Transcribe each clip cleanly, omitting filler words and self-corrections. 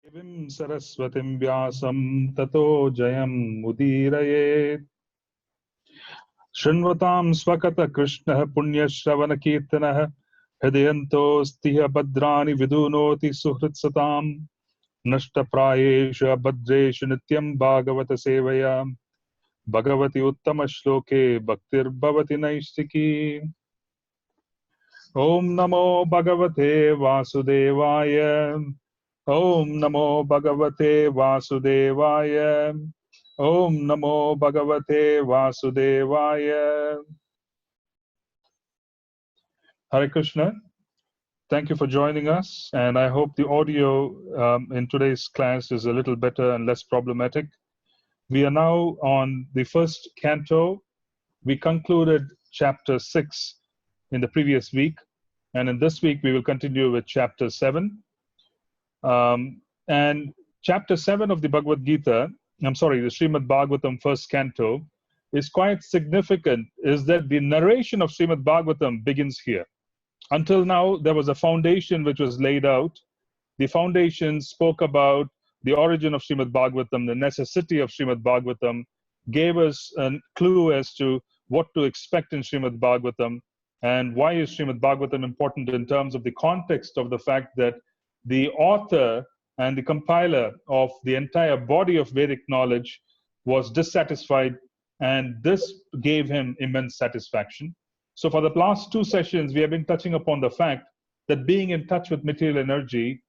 Devim Saraswatim Vyasam Tato Jayam Mudirayet Shrinvatam Swakata Krishna Punya Shravana Kirtana Hridayanto Stiha Badrani Vidunoti Suhritsatam Nashta Prayesha Badresha Nityam Bhagavata Sevaya Bhagavati Uttama Shloke Bhaktir Bhavati Naistiki Om Namo Bhagavate Vasudevaya Om Namo Bhagavate Vasudevaya. Om Namo Bhagavate Vasudevaya. Hare Krishna. Thank you for joining us. And I hope the audio in today's class is a little better and less problematic. We are now on the first canto. We concluded chapter 6 in the previous week. And in this week, we will continue with chapter 7. And chapter 7 of the Bhagavad Gita, the Srimad Bhagavatam first canto, is quite significant, is that the narration of Srimad Bhagavatam begins here. Until now, there was a foundation which was laid out. The foundation spoke about the origin of Srimad Bhagavatam, the necessity of Srimad Bhagavatam, gave us a clue as to what to expect in Srimad Bhagavatam, and why is Srimad Bhagavatam important in terms of the context of the fact that the author and the compiler of the entire body of Vedic knowledge was dissatisfied, and this gave him immense satisfaction. So for the last two sessions, we have been touching upon the fact that being in touch with material energy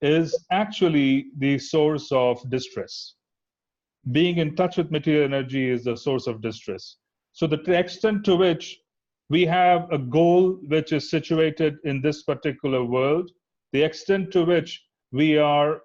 is actually the source of distress. Being in touch with material energy is the source of distress. So the extent to which we have a goal which is situated in this particular world, the extent to which we are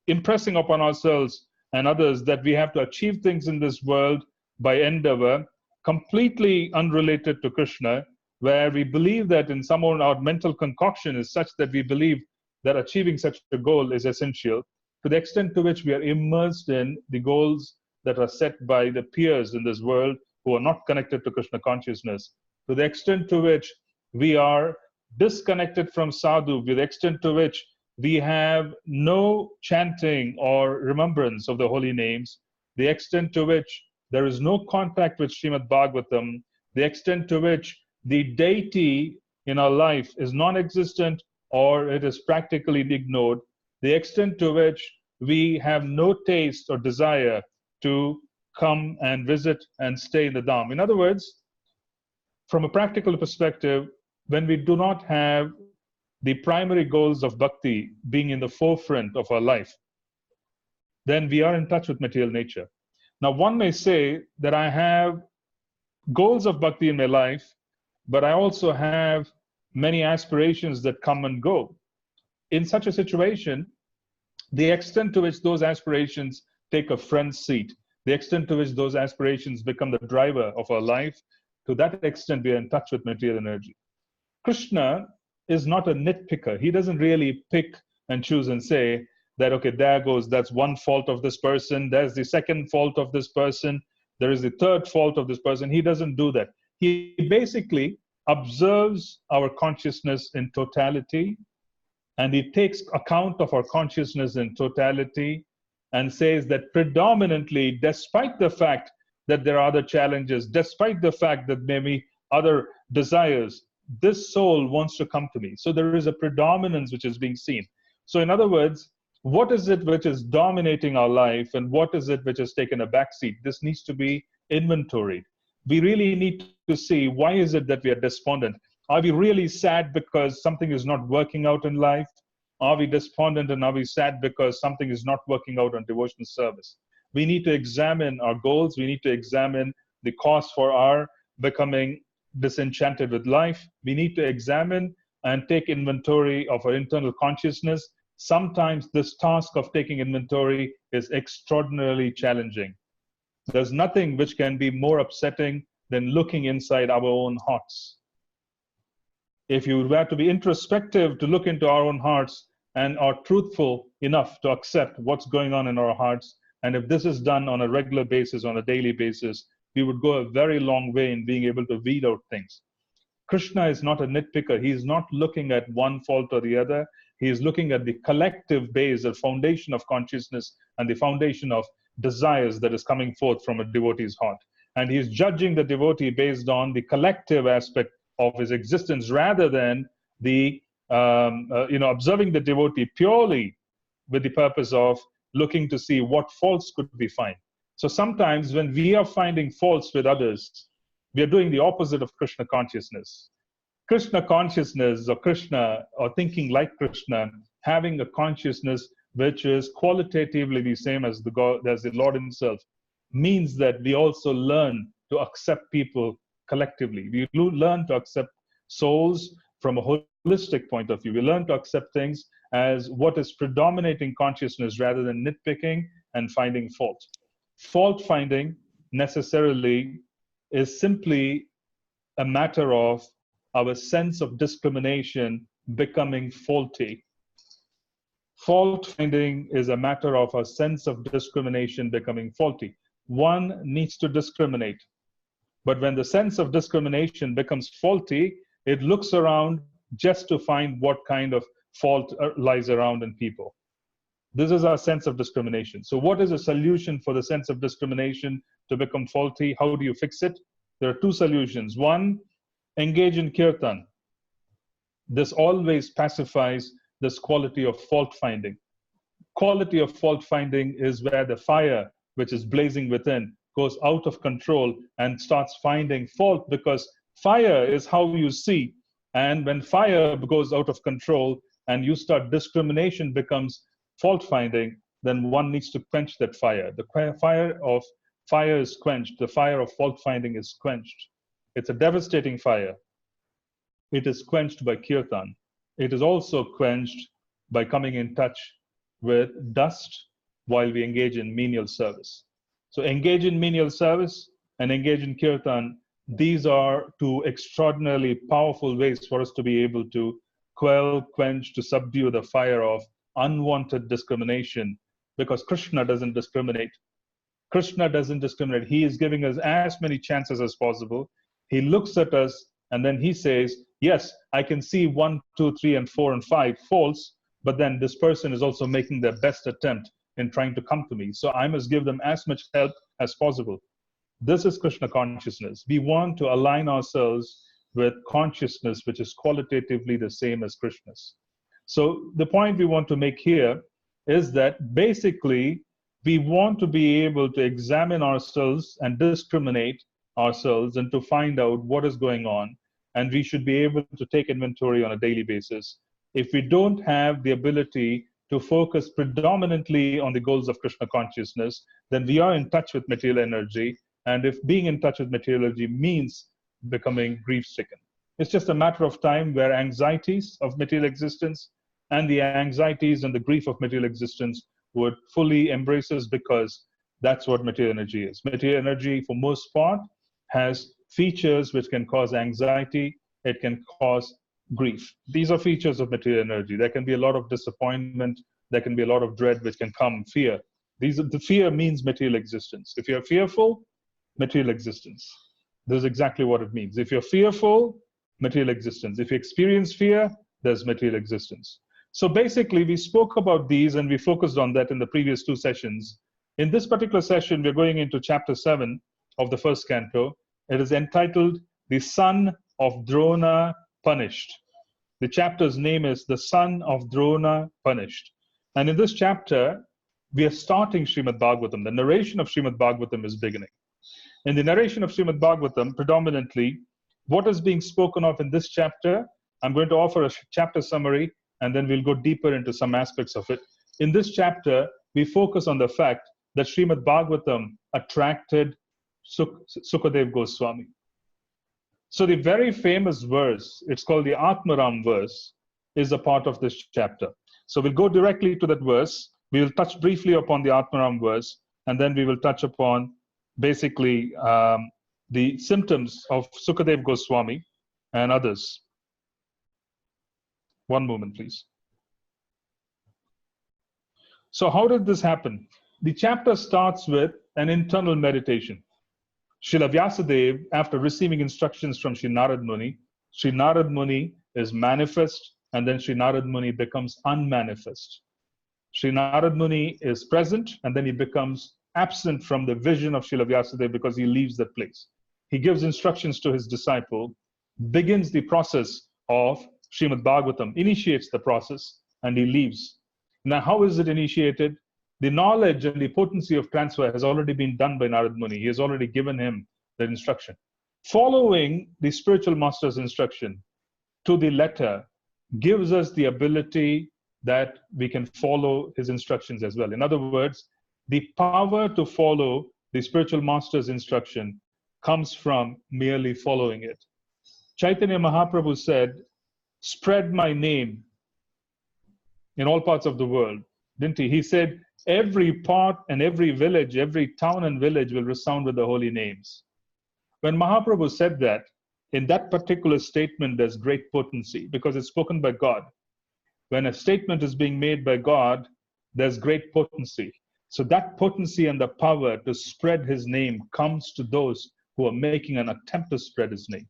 impressing upon ourselves and others that we have to achieve things in this world by endeavor, completely unrelated to Krishna, where we believe that in some our mental concoction is such that we believe that achieving such a goal is essential, to the extent to which we are immersed in the goals that are set by the peers in this world who are not connected to Krishna consciousness, to the extent to which we are disconnected from sadhu, to the extent to which we have no chanting or remembrance of the holy names, the extent to which there is no contact with Srimad Bhagavatam, the extent to which the deity in our life is non-existent or it is practically ignored, the extent to which we have no taste or desire to come and visit and stay in the Dham. In other words, from a practical perspective, when we do not have the primary goals of bhakti being in the forefront of our life, then we are in touch with material nature. Now, one may say that I have goals of bhakti in my life, but I also have many aspirations that come and go. In such a situation, the extent to which those aspirations take a front seat, the extent to which those aspirations become the driver of our life, to that extent we are in touch with material energy. Krishna is not a nitpicker. He doesn't really pick and choose and say that, okay, there goes, that's one fault of this person, there's the second fault of this person, there is the third fault of this person. He doesn't do that. He basically observes our consciousness in totality, and he takes account of our consciousness in totality and says that predominantly, despite the fact that there are other challenges, despite the fact that maybe other desires, this soul wants to come to me. So there is a predominance which is being seen. So in other words, what is it which is dominating our life and what is it which has taken a backseat? This needs to be inventoried. We really need to see, why is it that we are despondent? Are we really sad because something is not working out in life? Are we despondent and are we sad because something is not working out on devotional service? We need to examine our goals. We need to examine the cause for our becoming disenchanted with life. We need to examine and take inventory of our internal consciousness. Sometimes this task of taking inventory is extraordinarily challenging. There's nothing which can be more upsetting than looking inside our own hearts. If you were to be introspective, to look into our own hearts and are truthful enough to accept what's going on in our hearts, and if this is done on a regular basis, on a daily basis, we would go a very long way in being able to weed out things. Krishna is not a nitpicker. He is not looking at one fault or the other. He is looking at the collective base, the foundation of consciousness and the foundation of desires that is coming forth from a devotee's heart. And he is judging the devotee based on the collective aspect of his existence rather than the observing the devotee purely with the purpose of looking to see what faults could we find. So sometimes when we are finding faults with others, we are doing the opposite of Krishna consciousness. Krishna consciousness, or Krishna, or thinking like Krishna, having a consciousness which is qualitatively the same as the God, as the Lord himself, means that we also learn to accept people collectively. We learn to accept souls from a holistic point of view. We learn to accept things as what is predominating consciousness rather than nitpicking and finding fault. Fault finding necessarily is simply a matter of our sense of discrimination becoming faulty. Fault finding is a matter of our sense of discrimination becoming faulty. One needs to discriminate. But when the sense of discrimination becomes faulty, it looks around just to find what kind of fault lies around in people. This is our sense of discrimination. So what is a solution for the sense of discrimination to become faulty? How do you fix it? There are two solutions. One, engage in kirtan. This always pacifies this quality of fault finding. Quality of fault finding is where the fire, which is blazing within, goes out of control and starts finding fault, because fire is how you see. And when fire goes out of control and you start discrimination becomes fault finding, then one needs to quench that fire. The fire is quenched. The fire of fault finding is quenched. It's a devastating fire. It is quenched by kirtan. It is also quenched by coming in touch with dust while we engage in menial service. So engage in menial service and engage in kirtan. These are two extraordinarily powerful ways for us to be able to quell, quench, to subdue the fire of unwanted discrimination, because Krishna doesn't discriminate. Krishna doesn't discriminate. He is giving us as many chances as possible. He looks at us and then he says, yes, I can see 1, 2, 3, and 4, and 5 faults, but then this person is also making their best attempt in trying to come to me. So I must give them as much help as possible. This is Krishna consciousness. We want to align ourselves with consciousness which is qualitatively the same as Krishna's. So the point we want to make here is that basically we want to be able to examine ourselves and discriminate ourselves and to find out what is going on. And we should be able to take inventory on a daily basis. If we don't have the ability to focus predominantly on the goals of Krishna consciousness, then we are in touch with material energy. And if being in touch with material energy means becoming grief-stricken, it's just a matter of time where anxieties of material existence and the anxieties and the grief of material existence would fully embrace us, because that's what material energy is. Material energy, for most part, has features which can cause anxiety. It can cause grief. These are features of material energy. There can be a lot of disappointment. There can be a lot of dread which can come, fear. The fear means material existence. If you're fearful, material existence. This is exactly what it means. If you're fearful, material existence. If you experience fear, there's material existence. So basically, we spoke about these and we focused on that in the previous 2 sessions. In this particular session, we're going into chapter 7 of the first canto. It is entitled The Son of Droṇa Punished. The chapter's name is The Son of Droṇa Punished. And in this chapter, we are starting Srimad Bhagavatam. The narration of Srimad Bhagavatam is beginning. In the narration of Srimad Bhagavatam, predominantly, what is being spoken of in this chapter, I'm going to offer a chapter summary, and then we'll go deeper into some aspects of it. In this chapter, we focus on the fact that Srimad Bhagavatam attracted Sukadev Goswami. So the very famous verse, it's called the Atmaram verse, is a part of this chapter. So we'll go directly to that verse. We'll touch briefly upon the Atmaram verse, and then we will touch upon basically the symptoms of Sukadev Goswami and others. One moment, please. So how did this happen? The chapter starts with an internal meditation. Srila Vyasadeva, after receiving instructions from Sri Narad Muni is manifest and then Sri Narad Muni becomes unmanifest. Sri Narad Muni is present, and then he becomes absent from the vision of Srila Vyasadeva because he leaves that place. He gives instructions to his disciple, begins the process of Srimad Bhagavatam, initiates the process, and he leaves. Now, how is it initiated? The knowledge and the potency of transfer has already been done by Narad Muni. He has already given him the instruction. Following the spiritual master's instruction to the letter gives us the ability that we can follow his instructions as well. In other words, the power to follow the spiritual master's instruction comes from merely following it. Chaitanya Mahaprabhu said, "Spread my name in all parts of the world," didn't he? He said, every part and every village, every town and village will resound with the holy names. When Mahaprabhu said that, in that particular statement, there's great potency because it's spoken by God. When a statement is being made by God, there's great potency. So that potency and the power to spread his name comes to those who are making an attempt to spread his name.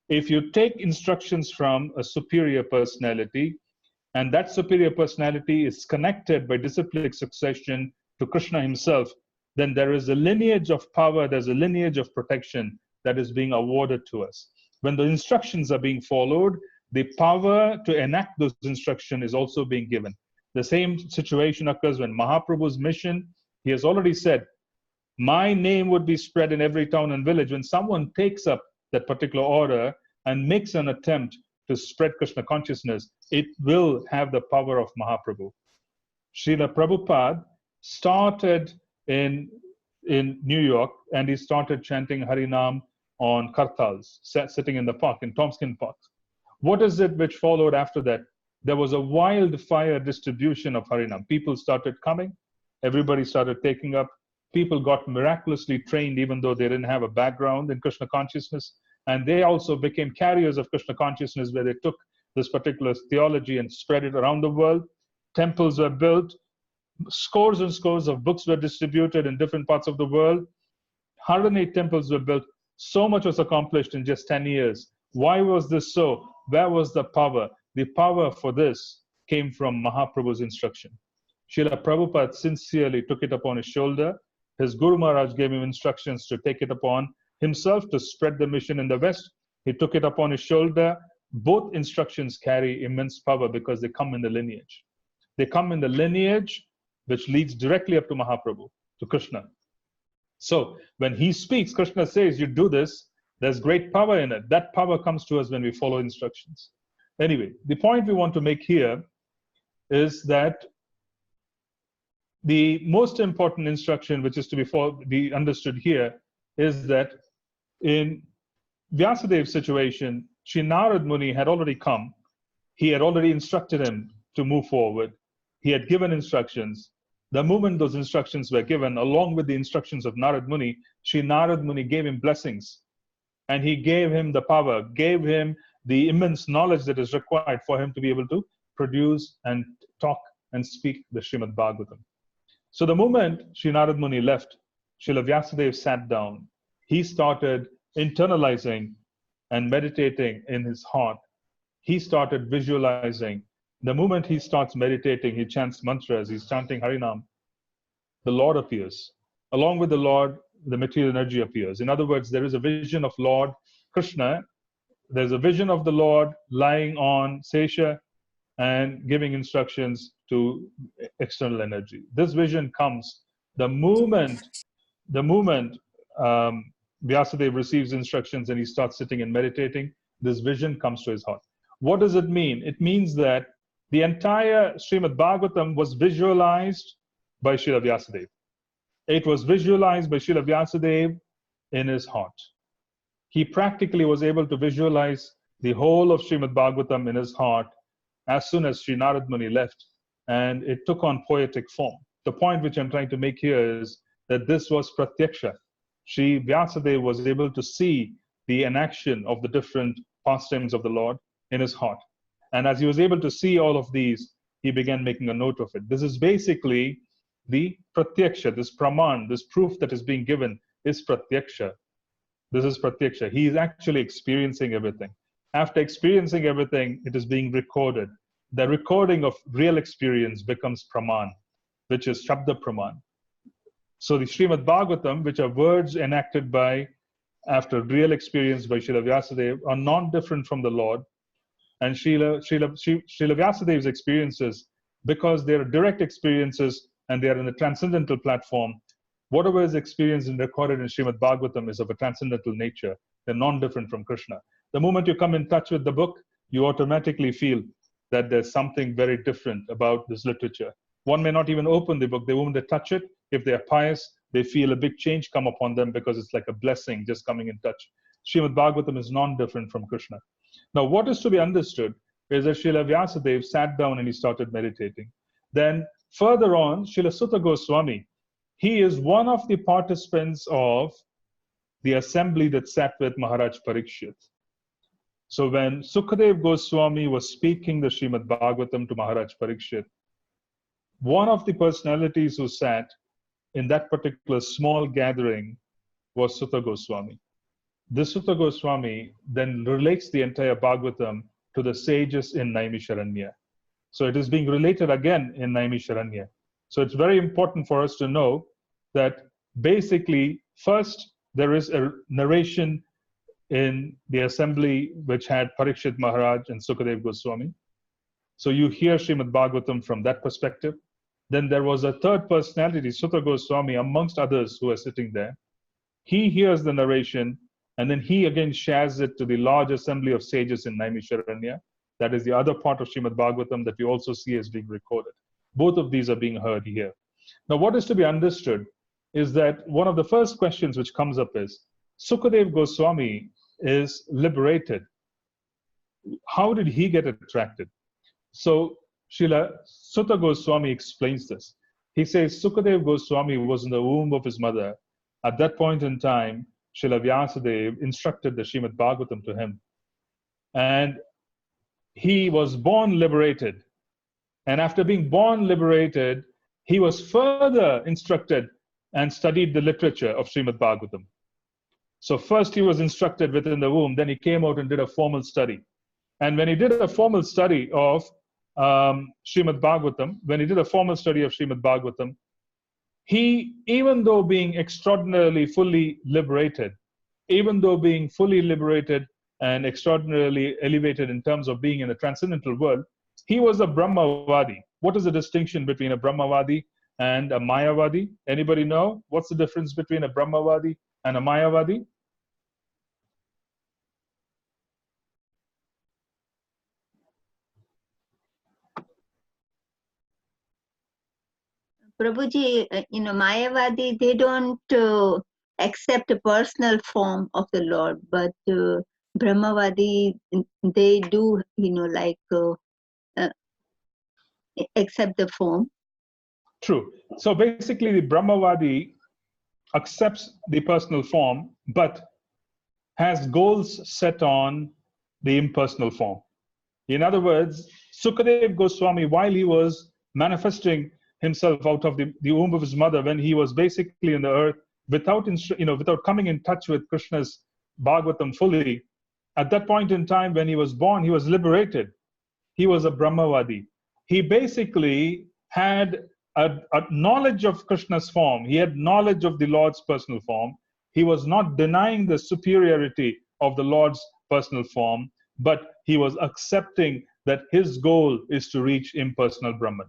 If you take instructions from a superior personality, and that superior personality is connected by disciplic succession to Krishna himself, then there is a lineage of power, there's a lineage of protection that is being awarded to us. When the instructions are being followed, the power to enact those instructions is also being given. The same situation occurs when Mahaprabhu's mission, he has already said, my name would be spread in every town and village. When someone takes up that particular order and makes an attempt to spread Krishna consciousness, it will have the power of Mahaprabhu. Srila Prabhupada started in New York, and he started chanting Harinam on kartals, sitting in the park, in Tompkins Park. What is it which followed after that? There was a wildfire distribution of Harinam. People started coming, everybody started taking up. People got miraculously trained even though they didn't have a background in Krishna consciousness. And they also became carriers of Krishna consciousness, where they took this particular theology and spread it around the world. Temples were built. Scores and scores of books were distributed in different parts of the world. 108 temples were built. So much was accomplished in just 10 years. Why was this so? Where was the power? The power for this came from Mahaprabhu's instruction. Srila Prabhupada sincerely took it upon his shoulder. His Guru Maharaj gave him instructions to take it upon himself to spread the mission in the West. He took it upon his shoulder. Both instructions carry immense power because they come in the lineage. They come in the lineage which leads directly up to Mahaprabhu, to Krishna. So when he speaks, Krishna says, you do this, there's great power in it. That power comes to us when we follow instructions. Anyway, the point we want to make here is that the most important instruction which is to be understood here is that in Vyasadev's situation, Sri Narad Muni had already come. He had already instructed him to move forward. He had given instructions. The moment those instructions were given, along with the instructions of Narad Muni, Sri Narad Muni gave him blessings. And he gave him the power, gave him the immense knowledge that is required for him to be able to produce and talk and speak the Srimad Bhagavatam. So the moment Sri Narad Muni left, Srila Vyasadeva sat down. He started internalizing and meditating in his heart. He started visualizing. The moment he starts meditating, he chants mantras, he's chanting Harinam, the Lord appears. Along with the Lord, the material energy appears. In other words, there is a vision of Lord Krishna. There's a vision of the Lord lying on Sesha and giving instructions to external energy. This vision comes the moment Vyasadeva receives instructions and he starts sitting and meditating, this vision comes to his heart. What does it mean? It means that the entire Srimad Bhagavatam was visualized by Srila Vyasadeva. It was visualized by Srila Vyasadeva in his heart. He practically was able to visualize the whole of Srimad Bhagavatam in his heart as soon as Sri Narad Muni left, and it took on poetic form. The point which I'm trying to make here is that this was pratyaksha. Sri Vyasadeva was able to see the enaction of the different pastimes of the Lord in his heart. And as he was able to see all of these, he began making a note of it. This is basically the pratyaksha, this praman, this proof that is being given is pratyaksha. This is pratyaksha. He is actually experiencing everything. After experiencing everything, it is being recorded. The recording of real experience becomes praman, which is Shabda Praman. So the Srimad Bhagavatam, which are words enacted by, after real experience by Srila Vyasadeva, are non-different from the Lord. And Srila Vyasadev's experiences, because they are direct experiences and they are in a transcendental platform, whatever is experienced and recorded in Srimad Bhagavatam is of a transcendental nature. They're non-different from Krishna. The moment you come in touch with the book, you automatically feel that there's something very different about this literature. One may not even open the book. The moment they touch it, if they are pious, they feel a big change come upon them because it's like a blessing just coming in touch. Srimad Bhagavatam is non-different from Krishna. Now, what is to be understood is that Srila Vyasadeva sat down and he started meditating. Then further on, Srila Sutta Goswami, he is one of the participants of the assembly that sat with Maharaj Parikshit. So when Sukadev Goswami was speaking the Srimad Bhagavatam to Maharaj Parikshit, one of the personalities who sat in that particular small gathering was Sutta Goswami. This Sutta Goswami then relates the entire Bhagavatam to the sages in Naimisharanya. So it is being related again in Naimisharanya. So it's very important for us to know that basically, first, there is a narration in the assembly which had Parikshit Maharaj and Sukadev Goswami. So you hear Srimad Bhagavatam from that perspective. Then there was a third personality, Sutta Goswami, amongst others who are sitting there. He hears the narration, and then he again shares it to the large assembly of sages in Naimisharanya. That is the other part of Srimad Bhagavatam that we also see as being recorded. Both of these are being heard here. Now, what is to be understood is that one of the first questions which comes up is, Sukadev Goswami is liberated. How did he get attracted? So Srila Sutta Goswami explains this. He says Sukadev Goswami was in the womb of his mother. At that point in time, Srila Vyasadeva instructed the Srimad Bhagavatam to him. And he was born liberated. And after being born liberated, he was further instructed and studied the literature of Srimad Bhagavatam. So first he was instructed within the womb, then he came out and did a formal study. And when he did a formal study of Srimad Bhagavatam, he, even though being extraordinarily fully liberated, and extraordinarily elevated in terms of being in a transcendental world, he was a Brahmavadi. What is the distinction between a Brahmavadi and a Mayavadi? Anybody know? What's the difference between a Brahmavadi and a Mayavadi? Prabhuji, Mayavadi, they don't accept a personal form of the Lord, but Brahmavadi, they do, accept the form. True. So basically, the Brahmavadi accepts the personal form, but has goals set on the impersonal form. In other words, Sukadev Goswami, while he was manifesting himself out of the womb of his mother, when he was basically in the earth, without coming in touch with Krishna's Bhagavatam fully, at that point in time when he was born, he was liberated. He was a Brahmavadi. He basically had a knowledge of Krishna's form. He had knowledge of the Lord's personal form. He was not denying the superiority of the Lord's personal form, but he was accepting that his goal is to reach impersonal Brahman.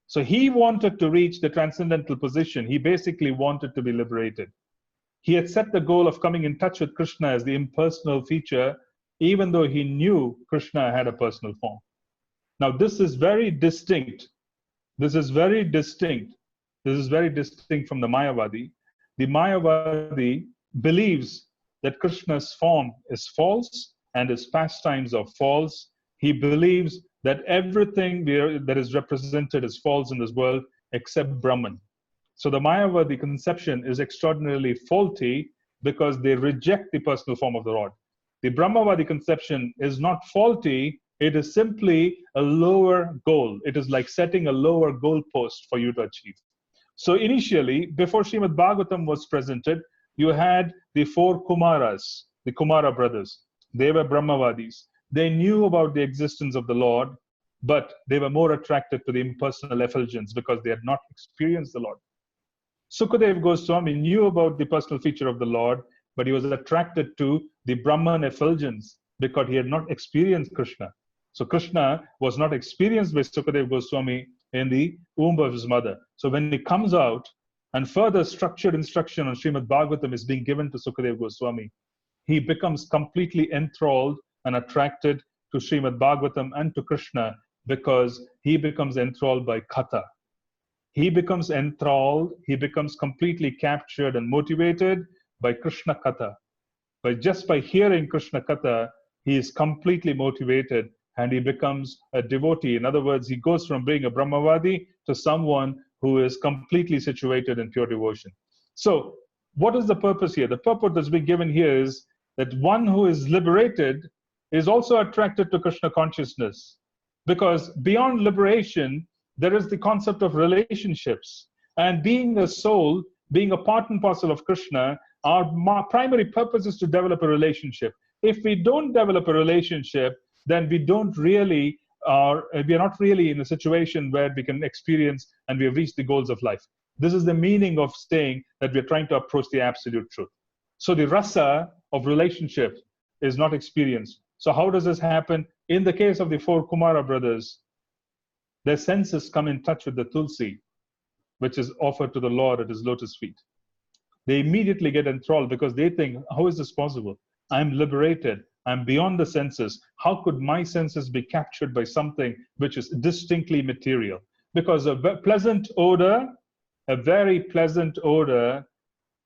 So he wanted to reach the transcendental position. He basically wanted to be liberated. He had set the goal of coming in touch with Krishna as the impersonal feature, even though he knew Krishna had a personal form. Now, this is very distinct. This is very distinct from the Mayavadi. The Mayavadi believes that Krishna's form is false and his pastimes are false. He believes that everything that is represented is false in this world except Brahman. So the Mayavadi conception is extraordinarily faulty because they reject the personal form of the Lord. The Brahmavadi conception is not faulty, it is simply a lower goal. It is like setting a lower goal post for you to achieve. So initially, before Srimad Bhagavatam was presented, you had the four Kumaras, the Kumara brothers. They were Brahmavadis. They knew about the existence of the Lord, but they were more attracted to the impersonal effulgence because they had not experienced the Lord. Sukadeva Goswami knew about the personal feature of the Lord, but he was attracted to the Brahman effulgence because he had not experienced Krishna. So Krishna was not experienced by Sukadeva Goswami in the womb of his mother. So when he comes out, and further structured instruction on Srimad Bhagavatam is being given to Sukadeva Goswami, he becomes completely enthralled and attracted to Srimad Bhagavatam and to Krishna because he becomes enthralled by Katha. He becomes enthralled, he becomes completely captured and motivated by Krishna Katha. Just by hearing Krishna Katha, he is completely motivated and he becomes a devotee. In other words, he goes from being a Brahmavadi to someone who is completely situated in pure devotion. So, what is the purpose here? The purpose that's being given here is that one who is liberated is also attracted to Krishna consciousness. Because beyond liberation, there is the concept of relationships. And being a soul, being a part and parcel of Krishna, our primary purpose is to develop a relationship. If we don't develop a relationship, then we are not really in a situation where we can experience and we have reached the goals of life. This is the meaning of saying that we're trying to approach the absolute truth. So the rasa of relationship is not experienced. So how does this happen? In the case of the four Kumara brothers, their senses come in touch with the tulsi, which is offered to the Lord at his lotus feet. They immediately get enthralled because they think, how is this possible? I'm liberated. I'm beyond the senses. How could my senses be captured by something which is distinctly material? Because a pleasant odor, a very pleasant odor,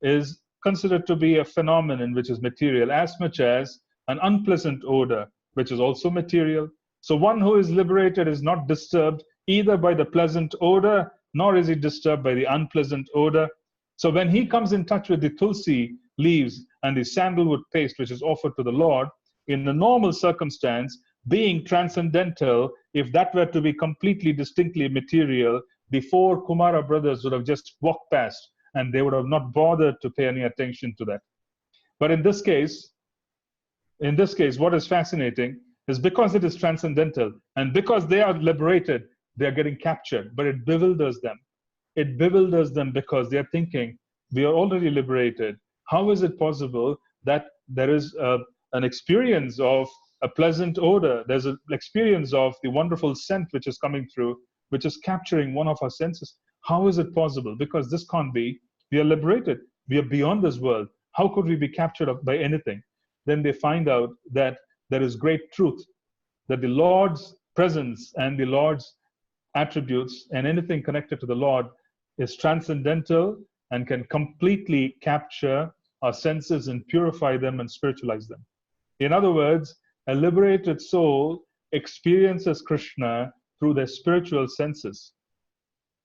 is considered to be a phenomenon which is material as much as an unpleasant odor, which is also material. So one who is liberated is not disturbed either by the pleasant odor, nor is he disturbed by the unpleasant odor. So when he comes in touch with the tulsi leaves and the sandalwood paste, which is offered to the Lord, in the normal circumstance, being transcendental, if that were to be completely distinctly material, the four Kumara brothers would have just walked past and they would have not bothered to pay any attention to that. But in this case, what is fascinating is because it is transcendental and because they are liberated, they are getting captured, but it bewilders them. It bewilders them because they are thinking, we are already liberated. How is it possible that there is an experience of a pleasant odor? There's an experience of the wonderful scent which is coming through, which is capturing one of our senses. How is it possible? Because this can't be. We are liberated. We are beyond this world. How could we be captured by anything? Then they find out that there is great truth, that the Lord's presence and the Lord's attributes and anything connected to the Lord is transcendental and can completely capture our senses and purify them and spiritualize them. In other words, a liberated soul experiences Krishna through their spiritual senses.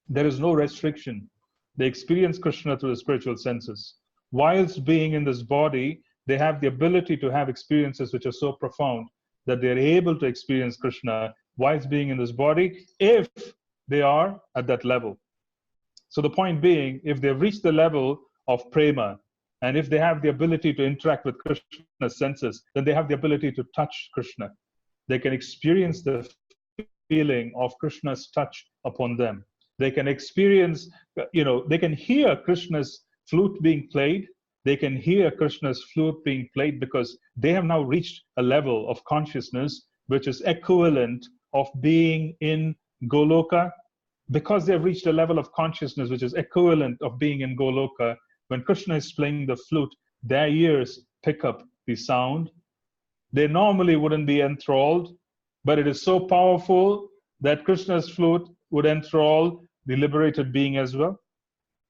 There is no restriction. They experience Krishna through the spiritual senses. Whilst being in this body, they have the ability to have experiences which are so profound that they're able to experience Krishna whilst being in this body, if they are at that level. So the point being, if they've reached the level of prema, and if they have the ability to interact with Krishna's senses, then they have the ability to touch Krishna. They can experience the feeling of Krishna's touch upon them. They can experience, they can hear Krishna's flute being played. They can hear Krishna's flute being played because they have now reached a level of consciousness which is equivalent of being in Goloka. Because they have reached a level of consciousness which is equivalent of being in Goloka, when Krishna is playing the flute, their ears pick up the sound. They normally wouldn't be enthralled, but it is so powerful that Krishna's flute would enthrall the liberated being as well.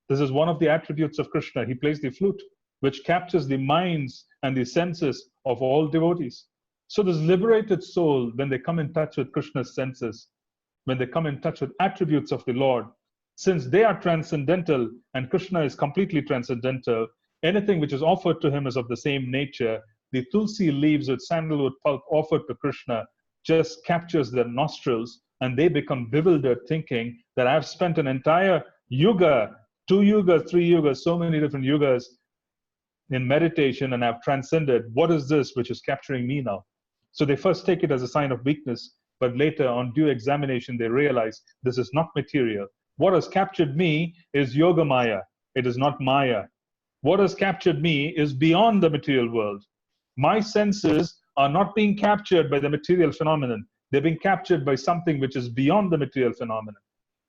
This is one of the attributes of Krishna. He plays the flute, which captures the minds and the senses of all devotees. So this liberated soul, when they come in touch with Krishna's senses, when they come in touch with attributes of the Lord, since they are transcendental and Krishna is completely transcendental, anything which is offered to him is of the same nature. The tulsi leaves with sandalwood pulp offered to Krishna just captures their nostrils, and they become bewildered, thinking that I've spent an entire yuga, 2 yugas, 3 yugas, so many different yugas, in meditation and have transcended, what is this which is capturing me now? So they first take it as a sign of weakness, but later on due examination, they realize this is not material. What has captured me is Yoga Maya. It is not Maya. What has captured me is beyond the material world. My senses are not being captured by the material phenomenon. They're being captured by something which is beyond the material phenomenon.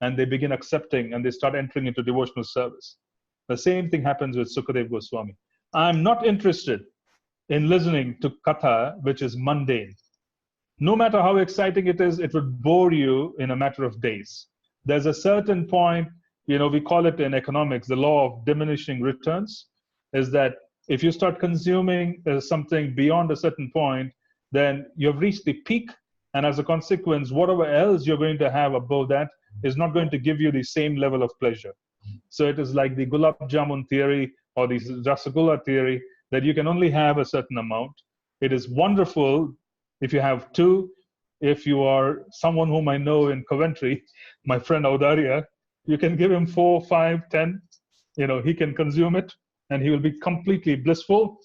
And they begin accepting and they start entering into devotional service. The same thing happens with Sukadeva Goswami. I'm not interested in listening to katha, which is mundane. No matter how exciting it is, it would bore you in a matter of days. There's a certain point, we call it in economics, the law of diminishing returns, is that if you start consuming something beyond a certain point, then you've reached the peak, and as a consequence, whatever else you're going to have above that is not going to give you the same level of pleasure. So it is like the gulab jamun theory or the rasgulla theory, that you can only have a certain amount. It is wonderful if you have two. If you are someone whom I know in Coventry, my friend Audarya, you can give him 4, 5, 10. He can consume it and he will be completely blissful.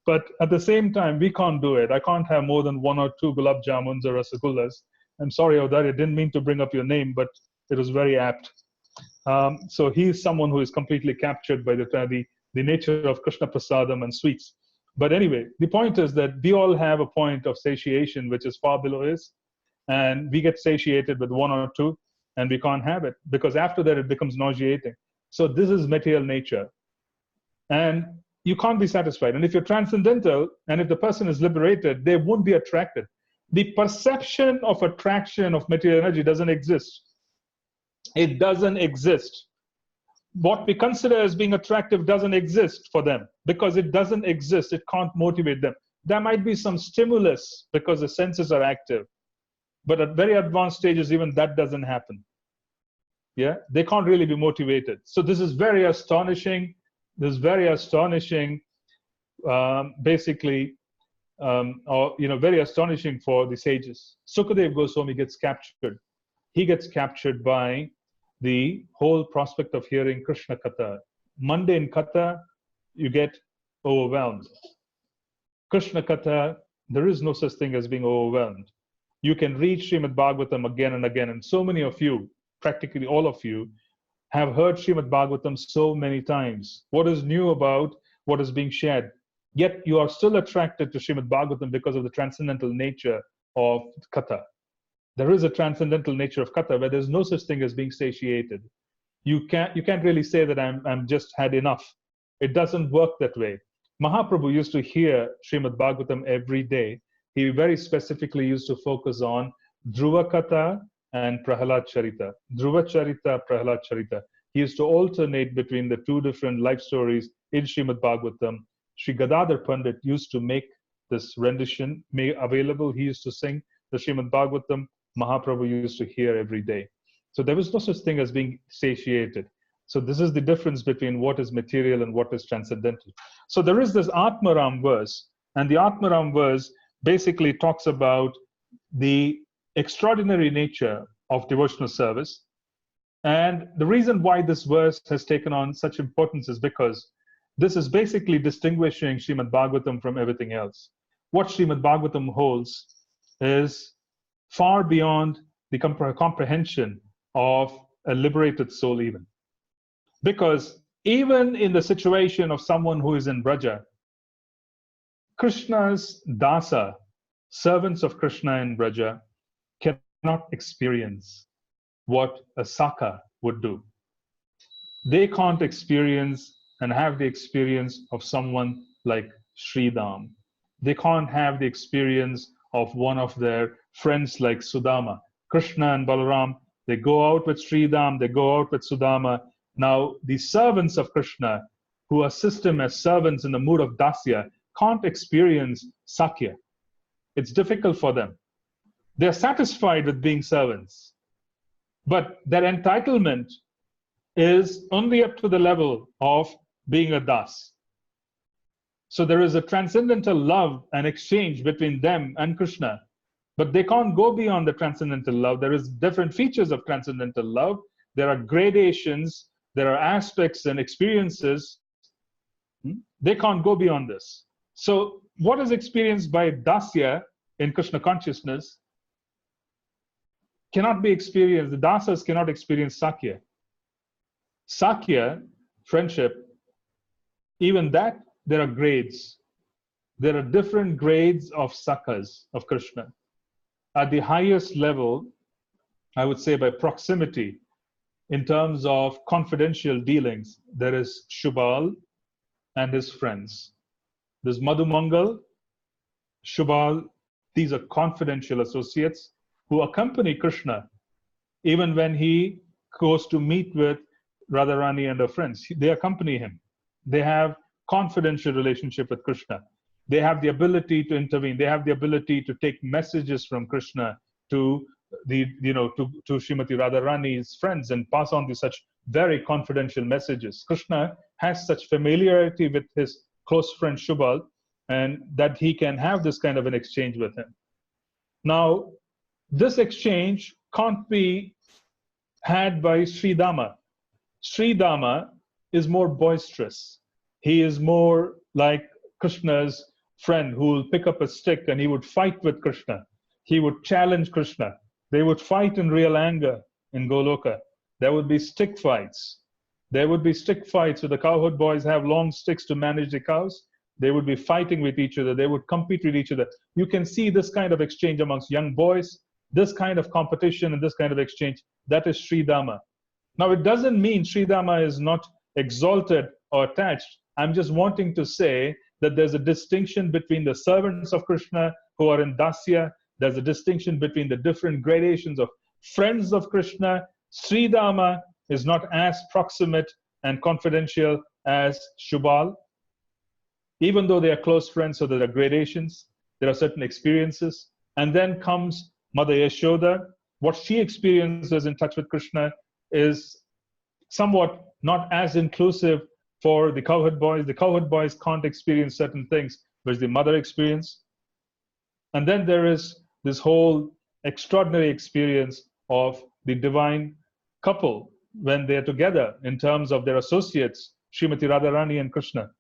But at the same time, we can't do it. I can't have more than 1 or 2 gulab jamuns or rasagullas. I'm sorry, Audarya, didn't mean to bring up your name, but it was very apt. So he's someone who is completely captured by the nature of Krishna Prasadam and sweets. But anyway, the point is that we all have a point of satiation which is far below his, and we get satiated with 1 or 2, and we can't have it because after that it becomes nauseating. So this is material nature, and you can't be satisfied. And if you're transcendental, and if the person is liberated, they won't be attracted. The perception of attraction of material energy doesn't exist. It doesn't exist. What we consider as being attractive doesn't exist for them. Because it doesn't exist, it can't motivate them. There might be some stimulus because the senses are active. But at very advanced stages, even that doesn't happen. Yeah, they can't really be motivated. So this is very astonishing. This is very astonishing, very astonishing for the sages. Sukadeva Goswami gets captured. He gets captured by the whole prospect of hearing Krishna Katha. Mundane Katha, you get overwhelmed. Krishna Katha, there is no such thing as being overwhelmed. You can read Srimad Bhagavatam again and again, and so many of you, practically all of you, have heard Srimad Bhagavatam so many times. What is new about what is being shared? Yet you are still attracted to Srimad Bhagavatam because of the transcendental nature of Katha. There is a transcendental nature of Katha where there's no such thing as being satiated. You can't really say that I'm just had enough. It doesn't work that way. Mahaprabhu used to hear Srimad Bhagavatam every day. He very specifically used to focus on Dhruva Katha and Prahalad Charita. Dhruva Charita, Prahalad Charita. He used to alternate between the 2 different life stories in Srimad Bhagavatam. Sri Gadadhar Pandit used to make this rendition available. He used to sing the Srimad Bhagavatam. Mahaprabhu used to hear every day. So there was no such thing as being satiated. So this is the difference between what is material and what is transcendental. So there is this Atmaram verse, and the Atmaram verse basically talks about the extraordinary nature of devotional service. And the reason why this verse has taken on such importance is because this is basically distinguishing Srimad Bhagavatam from everything else. What Srimad Bhagavatam holds is far beyond the comprehension of a liberated soul even. Because even in the situation of someone who is in Braja, Krishna's dasa, servants of Krishna in Braja, cannot experience what a Saka would do. They can't experience and have the experience of someone like Sridham. They can't have the experience of one of their friends like Sudama. Krishna and Balaram, they go out with Sridham, they go out with Sudama. Now, the servants of Krishna, who assist him as servants in the mood of Dasya, can't experience Sakya. It's difficult for them. They're satisfied with being servants. But their entitlement is only up to the level of being a das. So there is a transcendental love and exchange between them and Krishna. But they can't go beyond the transcendental love. There is different features of transcendental love. There are gradations, there are aspects and experiences They can't go beyond this. So what is experienced by dasya in Krishna consciousness cannot be experienced. The dasas cannot experience sakya. Sakya, friendship, even that, there are grades. There are different grades of sakhas of Krishna. At the highest level, I would say by proximity, in terms of confidential dealings, there is Shubal and his friends. There's Madhumangal, Shubal, these are confidential associates who accompany Krishna even when he goes to meet with Radharani and her friends. They accompany him. They have confidential relationship with Krishna. They have the ability to intervene. They have the ability to take messages from Krishna to to Srimati Radharani's friends and pass on these such very confidential messages. Krishna has such familiarity with his close friend Shubal, and that he can have this kind of an exchange with him. Now, this exchange can't be had by Sridama. Sridama is more boisterous. He is more like Krishna's friend who will pick up a stick and he would fight with Krishna. He would challenge Krishna. They would fight in real anger in Goloka. There would be stick fights. There would be stick fights where the cowherd boys have long sticks to manage the cows. They would be fighting with each other. They would compete with each other. You can see this kind of exchange amongst young boys, this kind of competition and this kind of exchange. That is Sridama. Now, it doesn't mean Sridama is not exalted or attached. I'm just wanting to say that there's a distinction between the servants of Krishna who are in Dasya. There's a distinction between the different gradations of friends of Krishna. Sridama is not as proximate and confidential as Shubal. Even though they are close friends, so there are gradations, there are certain experiences. And then comes Mother Yashoda. What she experiences in touch with Krishna is somewhat not as inclusive for the cowherd boys. The cowherd boys can't experience certain things, which the mother experienced. And then there is this whole extraordinary experience of the divine couple when they're together in terms of their associates, Srimati Radharani and Krishna.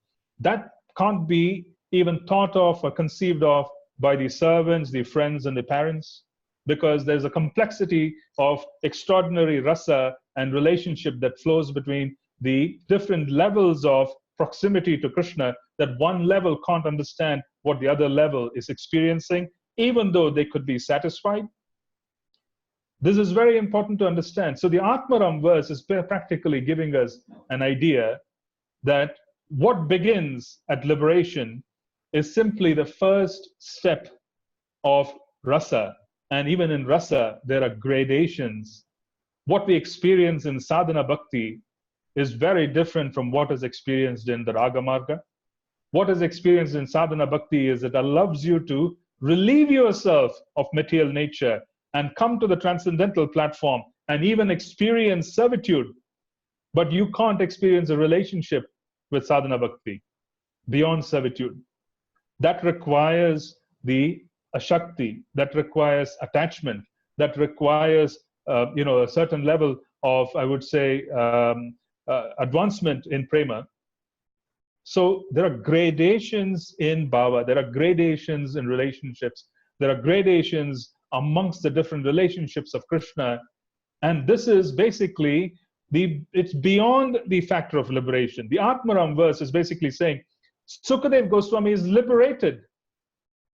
That can't be even thought of or conceived of by the servants, the friends, and the parents, because there's a complexity of extraordinary rasa and relationship that flows between the different levels of proximity to Krishna, that one level can't understand what the other level is experiencing, even though they could be satisfied. This is very important to understand. So the Atmaram verse is practically giving us an idea that what begins at liberation is simply the first step of rasa. And even in rasa, there are gradations. What we experience in sadhana bhakti is very different from what is experienced in the raga marga. What is experienced in sadhana bhakti is it allows you to relieve yourself of material nature and come to the transcendental platform and even experience servitude. But you can't experience a relationship with sadhana bhakti beyond servitude. That requires the ashakti, that requires attachment, that requires a certain level of, I would say, advancement in prema. So there are gradations in bhava, there are gradations in relationships, there are gradations amongst the different relationships of Krishna. And this is basically, it's beyond the factor of liberation. The Atmaram verse is basically saying, Sukadev Goswami is liberated.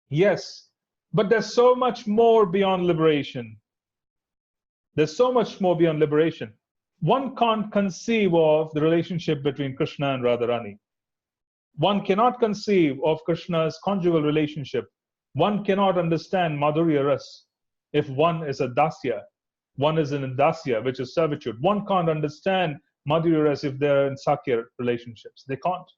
Yes, but there's so much more beyond liberation. There's so much more beyond liberation. One can't conceive of the relationship between Krishna and Radharani. One cannot conceive of Krishna's conjugal relationship. One cannot understand Madhurya Ras if one is a dasya. One is in a dasya, which is servitude. One can't understand Madhurya Ras if they're in sakya relationships. They can't.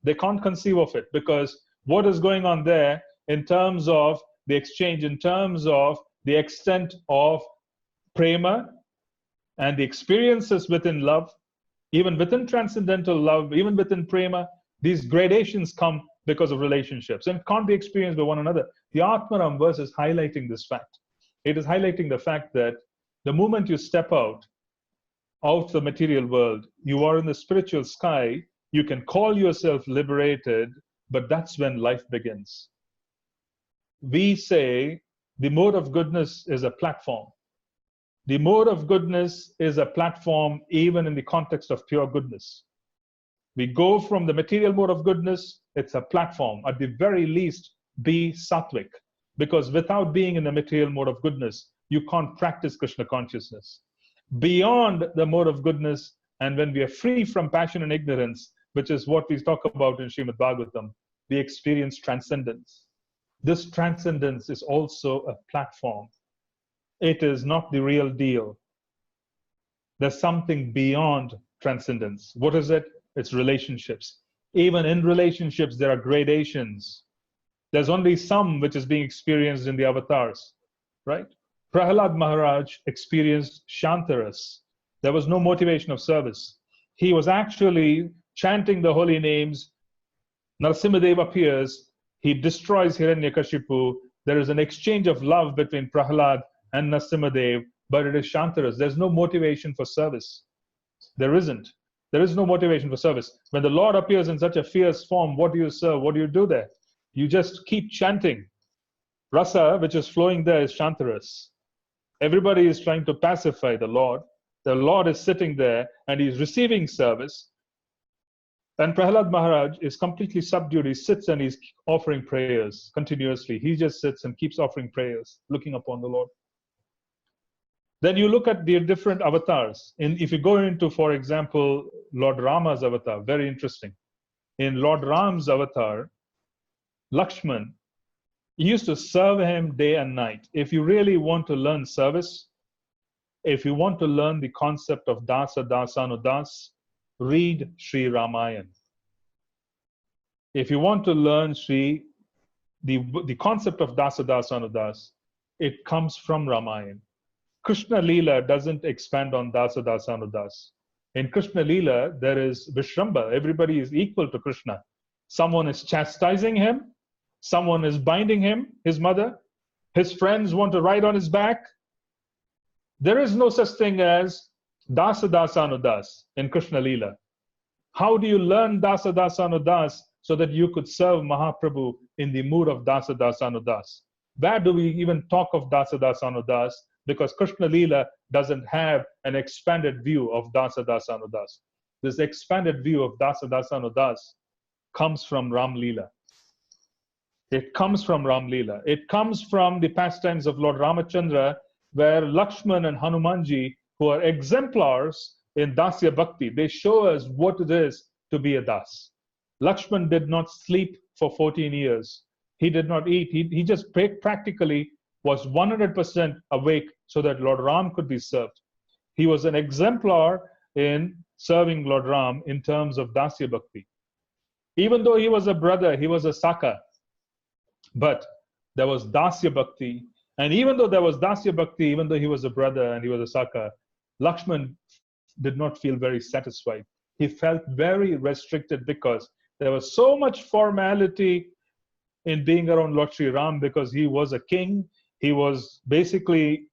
They can't conceive of it, because what is going on there in terms of the exchange, in terms of the extent of prema and the experiences within love, even within transcendental love, even within prema, these gradations come because of relationships and can't be experienced by one another. The Atmaram verse is highlighting this fact. It is highlighting the fact that the moment you step out of the material world, you are in the spiritual sky, You can call yourself liberated, but that's when life begins. We say the mode of goodness is a platform. The mode of goodness is a platform even in the context of pure goodness. We go from the material mode of goodness, it's a platform. At the very least, be sattvic, because without being in the material mode of goodness, you can't practice Krishna consciousness. Beyond the mode of goodness, and when we are free from passion and ignorance, which is what we talk about in Srimad Bhagavatam, we experience transcendence. This transcendence is also a platform. It is not the real deal. There's something beyond transcendence. What is it? It's relationships. Even in relationships, there are gradations. There's only some which is being experienced in the avatars, right? Prahlad Maharaj experienced Shantaras. There was no motivation of service. He was actually chanting the holy names. Narasimhadev appears. He destroys Hiranyakashipu. There is an exchange of love between Prahlad and Narasimhadev, but it is Shantaras. There's no motivation for service. There isn't. There is no motivation for service. When the Lord appears in such a fierce form, what do you serve? What do you do there? You just keep chanting. Rasa, which is flowing there, is Shantaras. Everybody is trying to pacify the Lord. The Lord is sitting there and he's receiving service. And Prahlad Maharaj is completely subdued. He sits and he's offering prayers continuously. He just sits and keeps offering prayers, looking upon the Lord. Then you look at the different avatars. If you go into, for example, Lord Rama's avatar, very interesting. In Lord Ram's avatar, Lakshman, he used to serve him day and night. If you really want to learn service, if you want to learn the concept of Dasa Dasanudas, read Sri Ramayana. If you want to learn the concept of Dasa Dasanudas, it comes from Ramayana. Krishna Leela doesn't expand on Dasa Dasanudas. In Krishna Leela, there is Vishramba. Everybody is equal to Krishna. Someone is chastising him. Someone is binding him, his mother. His friends want to ride on his back. There is no such thing as Dasa Dasanudas in Krishna Leela. How do you learn Dasa Dasanudas so that you could serve Mahaprabhu in the mood of Dasa Dasanudas? Where do we even talk of Dasa Dasanudas? Because Krishna Leela doesn't have an expanded view of Dasa Dasanudas. This expanded view of Dasa Dasanudas comes from Ram Leela. It comes from Ram Leela. It comes from the pastimes of Lord Ramachandra, where Lakshman and Hanumanji, who are exemplars in Dasya Bhakti, they show us what it is to be a Das. Lakshman did not sleep for 14 years. He did not eat. He just practically was 100% awake so that Lord Ram could be served. He was an exemplar in serving Lord Ram in terms of Dasya Bhakti. Even though he was a brother, he was a Saka. But there was Dasya Bhakti. And even though there was Dasya Bhakti, even though he was a brother and he was a Saka, Lakshman did not feel very satisfied. He felt very restricted because there was so much formality in being around Lord Sri Ram because he was a king. He was basically,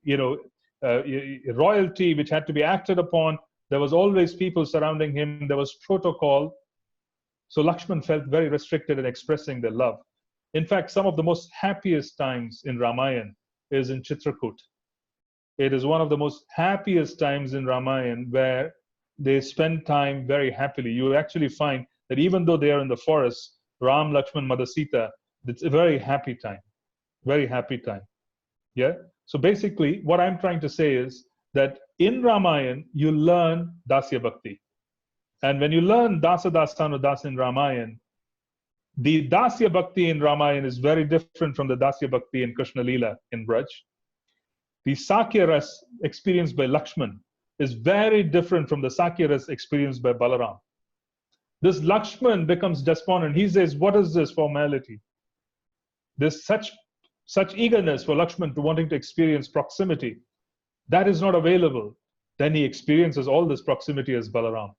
royalty which had to be acted upon. There was always people surrounding him. There was protocol. So Lakshman felt very restricted in expressing their love. In fact, some of the most happiest times in Ramayana is in Chitrakoot. It is one of the most happiest times in Ramayana where they spend time very happily. You actually find that even though they are in the forest, Ram, Lakshman, Mother Sita, it's a very happy time. Very happy time. Yeah? So basically, what I'm trying to say is that in Ramayana, you learn Dasya Bhakti. And when you learn Dasa Dasanudas in Ramayana, the Dasya Bhakti in Ramayana is very different from the Dasya Bhakti in Krishna Leela in Braj. The Sakya Ras experienced by Lakshman is very different from the Sakya Ras experienced by Balaram. This Lakshman becomes despondent. He says, what is this formality? There's such eagerness for Lakshman to wanting to experience proximity. That is not available. Then he experiences all this proximity as Balaram.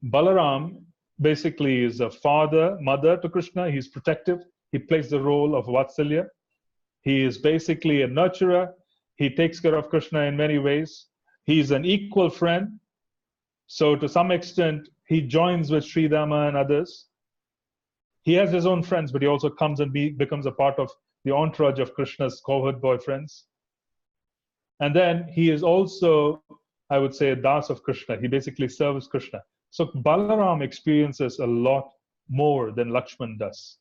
Balaram basically is a father, mother to Krishna. He's protective. He plays the role of Vatsalya. He is basically a nurturer. He takes care of Krishna in many ways. He's an equal friend. So to some extent, he joins with Sri Rama and others. He has his own friends, but he also comes and becomes a part of the entourage of Krishna's cohort boyfriends. And then he is also, I would say, a das of Krishna. He basically serves Krishna. So Balaram experiences a lot more than Lakshman does.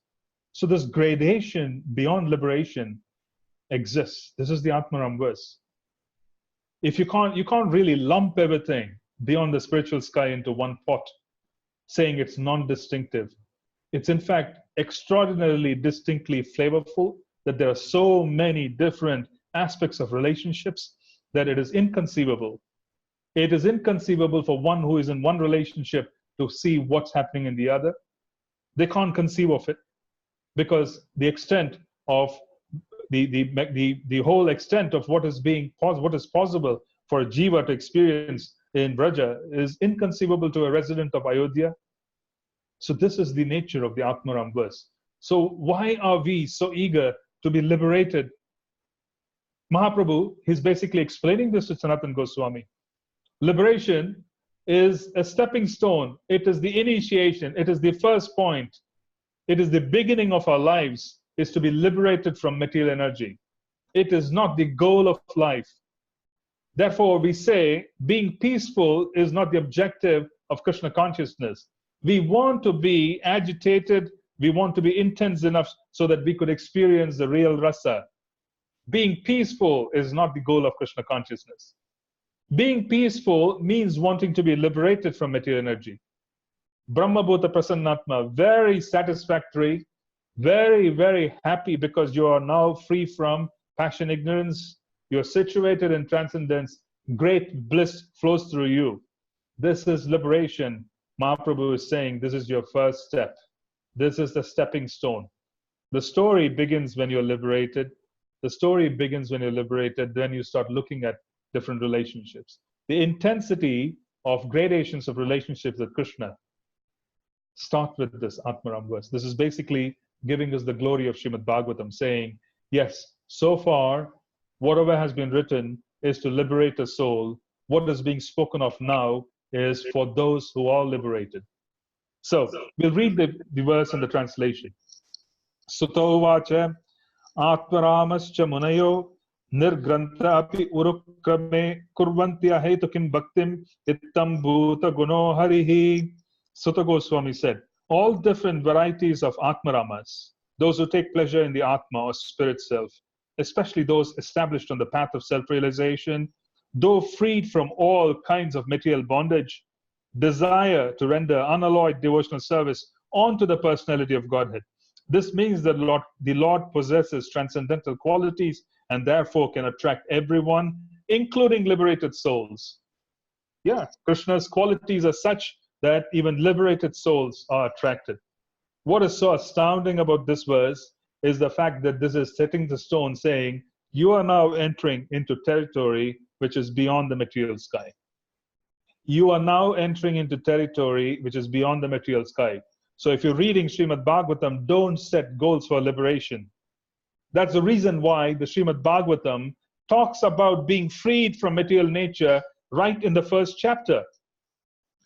So this gradation beyond liberation exists. This is the Atmaram verse. If you can't really lump everything beyond the spiritual sky into one pot, saying it's non-distinctive. It's in fact extraordinarily distinctly flavorful, that there are so many different aspects of relationships that it is inconceivable. It is inconceivable for one who is in one relationship to see what's happening in the other. They can't conceive of it because the extent of the whole extent of what is possible for a jiva to experience in Braja is inconceivable to a resident of Ayodhya. So this is the nature of the Atmaram verse. So why are we so eager to be liberated? Mahaprabhu, he's basically explaining this to Sanatana Goswami. Liberation is a stepping stone. It is the initiation. It is the first point. It is the beginning of our lives, is to be liberated from material energy. It is not the goal of life. Therefore, we say being peaceful is not the objective of Krishna consciousness. We want to be agitated. We want to be intense enough so that we could experience the real rasa. Being peaceful is not the goal of Krishna consciousness. Being peaceful means wanting to be liberated from material energy. Brahmabhuta Prasannatma, very satisfactory, very, very happy because you are now free from passion, ignorance. You're situated in transcendence. Great bliss flows through you. This is liberation. Mahaprabhu is saying this is your first step. This is the stepping stone. The story begins when you're liberated. The story begins when you're liberated. Then you start looking at different relationships. The intensity of gradations of relationships with Krishna start with this Atmaram verse. This is basically giving us the glory of Srimad Bhagavatam, saying, yes, so far, whatever has been written is to liberate a soul. What is being spoken of now is for those who are liberated. So we'll read the verse and the translation. Suto vacha Atmaramascha munayo nirgrantha api urukrame kurvantya hetukim bhaktim ittam bhuta guno harihi. Sutta Goswami said, all different varieties of Atmaramas, those who take pleasure in the Atma or spirit self, especially those established on the path of self-realization, though freed from all kinds of material bondage, desire to render unalloyed devotional service onto the personality of Godhead. This means that the Lord possesses transcendental qualities and therefore can attract everyone, including liberated souls. Yeah, Krishna's qualities are such that even liberated souls are attracted. What is so astounding about this verse is the fact that this is setting the stone, saying, you are now entering into territory which is beyond the material sky. You are now entering into territory which is beyond the material sky. So if you're reading Srimad Bhagavatam, don't set goals for liberation. That's the reason why the Srimad Bhagavatam talks about being freed from material nature right in the first chapter.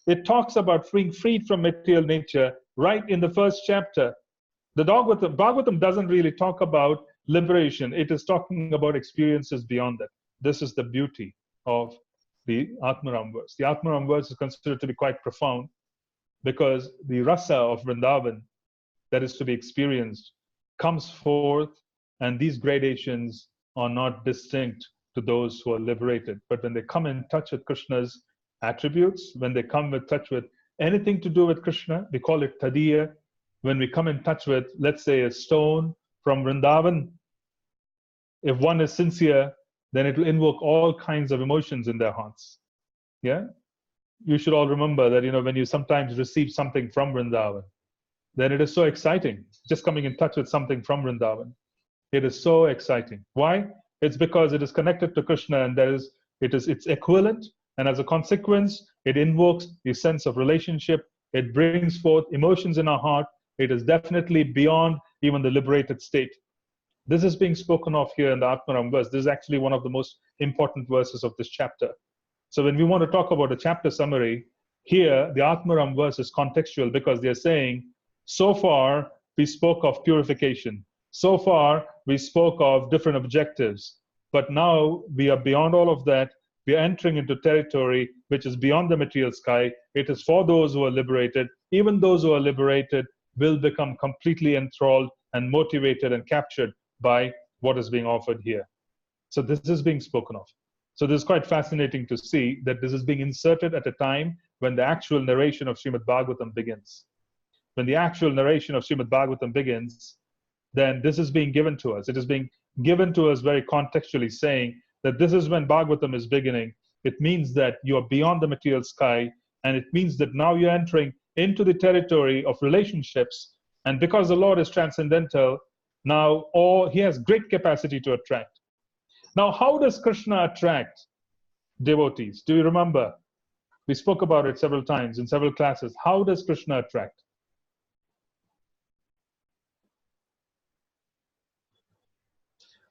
It talks about being freed from material nature right in the first chapter. The Bhagavatam doesn't really talk about liberation. It is talking about experiences beyond that. This is the beauty of the Atmaram verse. The Atmaram verse is considered to be quite profound because the rasa of Vrindavan that is to be experienced comes forth, and these gradations are not distinct to those who are liberated. But when they come in touch with Krishna's attributes, when they come in touch with anything to do with Krishna, we call it tadiya. When we come in touch with, let's say, a stone from Vrindavan, if one is sincere, then it will invoke all kinds of emotions in their hearts. Yeah? You should all remember that, when you sometimes receive something from Vrindavan, then it is so exciting. Just coming in touch with something from Vrindavan. It is so exciting. Why? It's because it is connected to Krishna and it's equivalent. And as a consequence, it invokes the sense of relationship. It brings forth emotions in our heart. It is definitely beyond even the liberated state. This is being spoken of here in the Atmaram verse. This is actually one of the most important verses of this chapter. So when we want to talk about a chapter summary, Here, the Atmaram verse is contextual because they're saying, so far we spoke of purification. So far we spoke of different objectives. But now we are beyond all of that. We are entering into territory which is beyond the material sky. It is for those who are liberated. Even those who are liberated will become completely enthralled and motivated and captured by what is being offered here. So this is being spoken of. So this is quite fascinating to see that this is being inserted at a time when the actual narration of Srimad Bhagavatam begins. When the actual narration of Srimad Bhagavatam begins, then this is being given to us. It is being given to us very contextually, saying that this is when Bhagavatam is beginning. It means that you are beyond the material sky, and it means that now you're entering into the territory of relationships. And because the Lord is transcendental, now he has great capacity to attract. Now, how does Krishna attract devotees? Do you remember? We spoke about it several times in several classes. How does Krishna attract?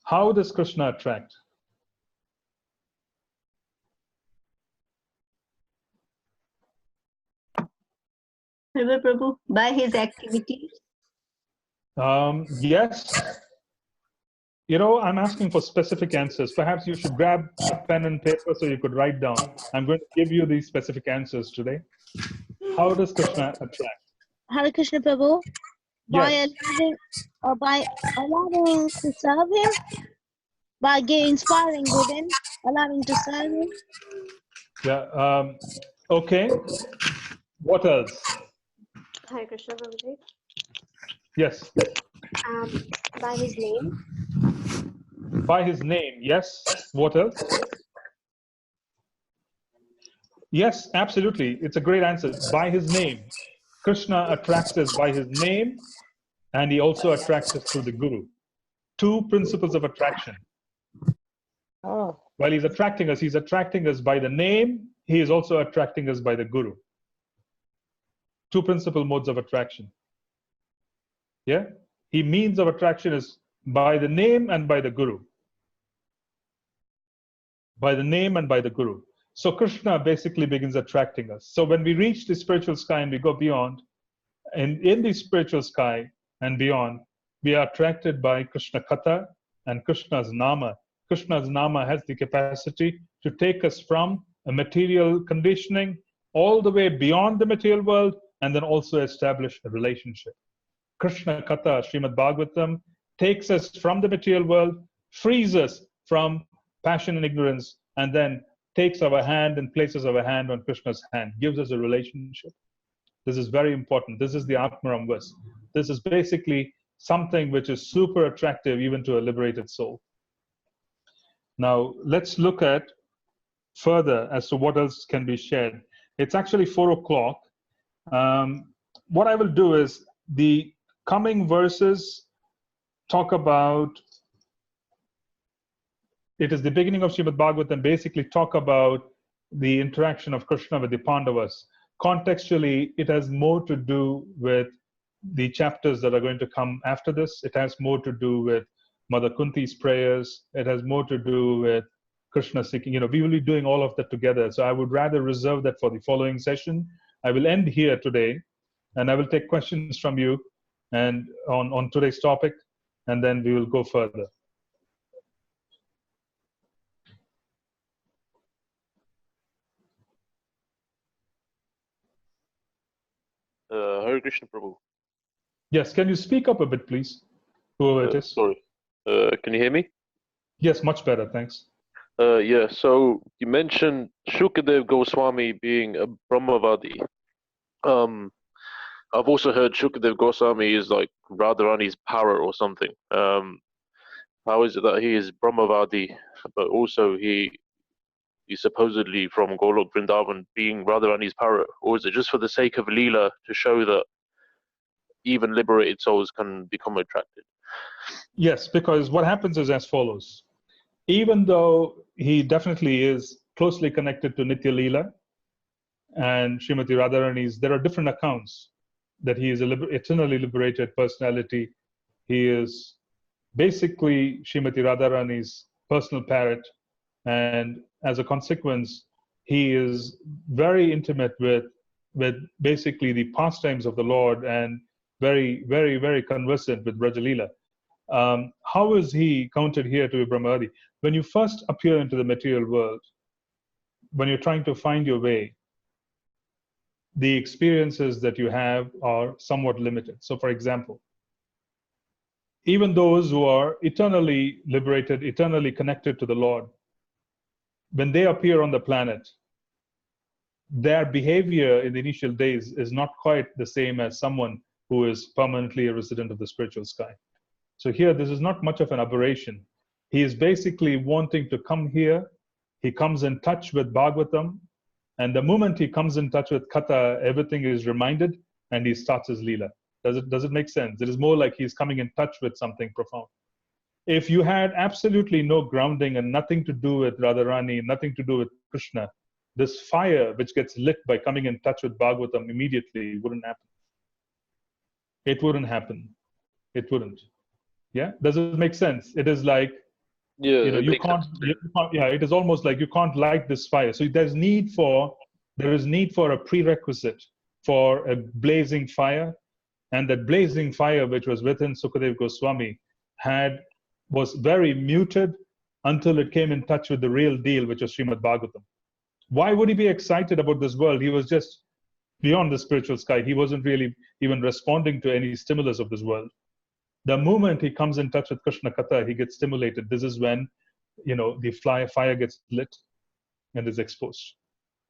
How does Krishna attract? Prabhu, by his activities? Yes. You know, I'm asking for specific answers. Perhaps you should grab a pen and paper so you could write down. I'm going to give you these specific answers today. How does Krishna attract? Hare Krishna Prabhu. Yes. By allowing to serve him, by inspiring within, allowing to serve him. Yeah. Okay. What else? Hare Krishna Prabhuji. Yes. By his name. By his name. Yes. What else? Yes, absolutely. It's a great answer. By his name. Krishna attracts us by his name, and he also attracts us through the Guru. Two principles of attraction. Oh. While he's attracting us by the name, he is also attracting us by the Guru. Two principal modes of attraction. Yeah? Means of attraction is by the name and by the Guru. By the name and by the Guru. So Krishna basically begins attracting us. So when we reach the spiritual sky and we go beyond, and in the spiritual sky and beyond, we are attracted by Krishna Katha and Krishna's Nama. Krishna's Nama has the capacity to take us from a material conditioning all the way beyond the material world and then also establish a relationship. Krishna Katha, Srimad Bhagavatam, takes us from the material world, frees us from passion and ignorance, and then takes our hand and places our hand on Krishna's hand, gives us a relationship. This is very important. This is the Atmaram verse. This is basically something which is super attractive even to a liberated soul. Now, let's look at further as to what else can be shared. It's actually 4 o'clock. What I will do is the coming verses talk about, it is the beginning of Srimad Bhagavatam, basically talk about the interaction of Krishna with the Pandavas. Contextually, it has more to do with the chapters that are going to come after this. It has more to do with Mother Kunti's prayers. It has more to do with Krishna seeking. We will be doing all of that together. So I would rather reserve that for the following session. I will end here today, and I will take questions from you and on today's topic, and then we will go further. Hare Krishna Prabhu. Yes, can you speak up a bit, please? Whoever it is. Sorry. Can you hear me? Yes, much better, thanks. Yeah, so you mentioned Shukadev Goswami being a Brahmavadi. I've also heard Shukadev Goswami is like Radharani's power or something. How is it that he is Brahmavadi, but also he's supposedly from Golok Vrindavan being Radharani's power? Or is it just for the sake of Leela to show that even liberated souls can become attracted? Yes, because what happens is as follows. Even though he definitely is closely connected to Nitya Leela and Srimati Radharani's, there are different accounts that he is an eternally liberated personality. He is basically Srimati Radharani's personal parrot, and as a consequence, he is very intimate with with basically the pastimes of the Lord and very, very, very conversant with Brajalila. How is he counted here to be Brahmavadi? When you first appear into the material world, when you're trying to find your way, the experiences that you have are somewhat limited. So, for example, even those who are eternally liberated, eternally connected to the Lord, when they appear on the planet, their behavior in the initial days is not quite the same as someone who is permanently a resident of the spiritual sky. So here, this is not much of an aberration. He is basically wanting to come here. He comes in touch with Bhagavatam. And the moment he comes in touch with Katha, everything is reminded and he starts his Leela. Does it make sense? It is more like he's coming in touch with something profound. If you had absolutely no grounding and nothing to do with Radharani, nothing to do with Krishna, this fire which gets lit by coming in touch with Bhagavatam immediately wouldn't happen. It wouldn't happen. It wouldn't. Yeah? Does it make sense? It is like, Yeah, you can't, yeah, it is almost like you can't light this fire. So there is need for a prerequisite for a blazing fire. And that blazing fire, which was within Sukadeva Goswami, was very muted until it came in touch with the real deal, which was Srimad Bhagavatam. Why would he be excited about this world? He was just beyond the spiritual sky. He wasn't really even responding to any stimulus of this world. The moment he comes in touch with Krishna Katha, he gets stimulated. This is when, the fire gets lit and is exposed.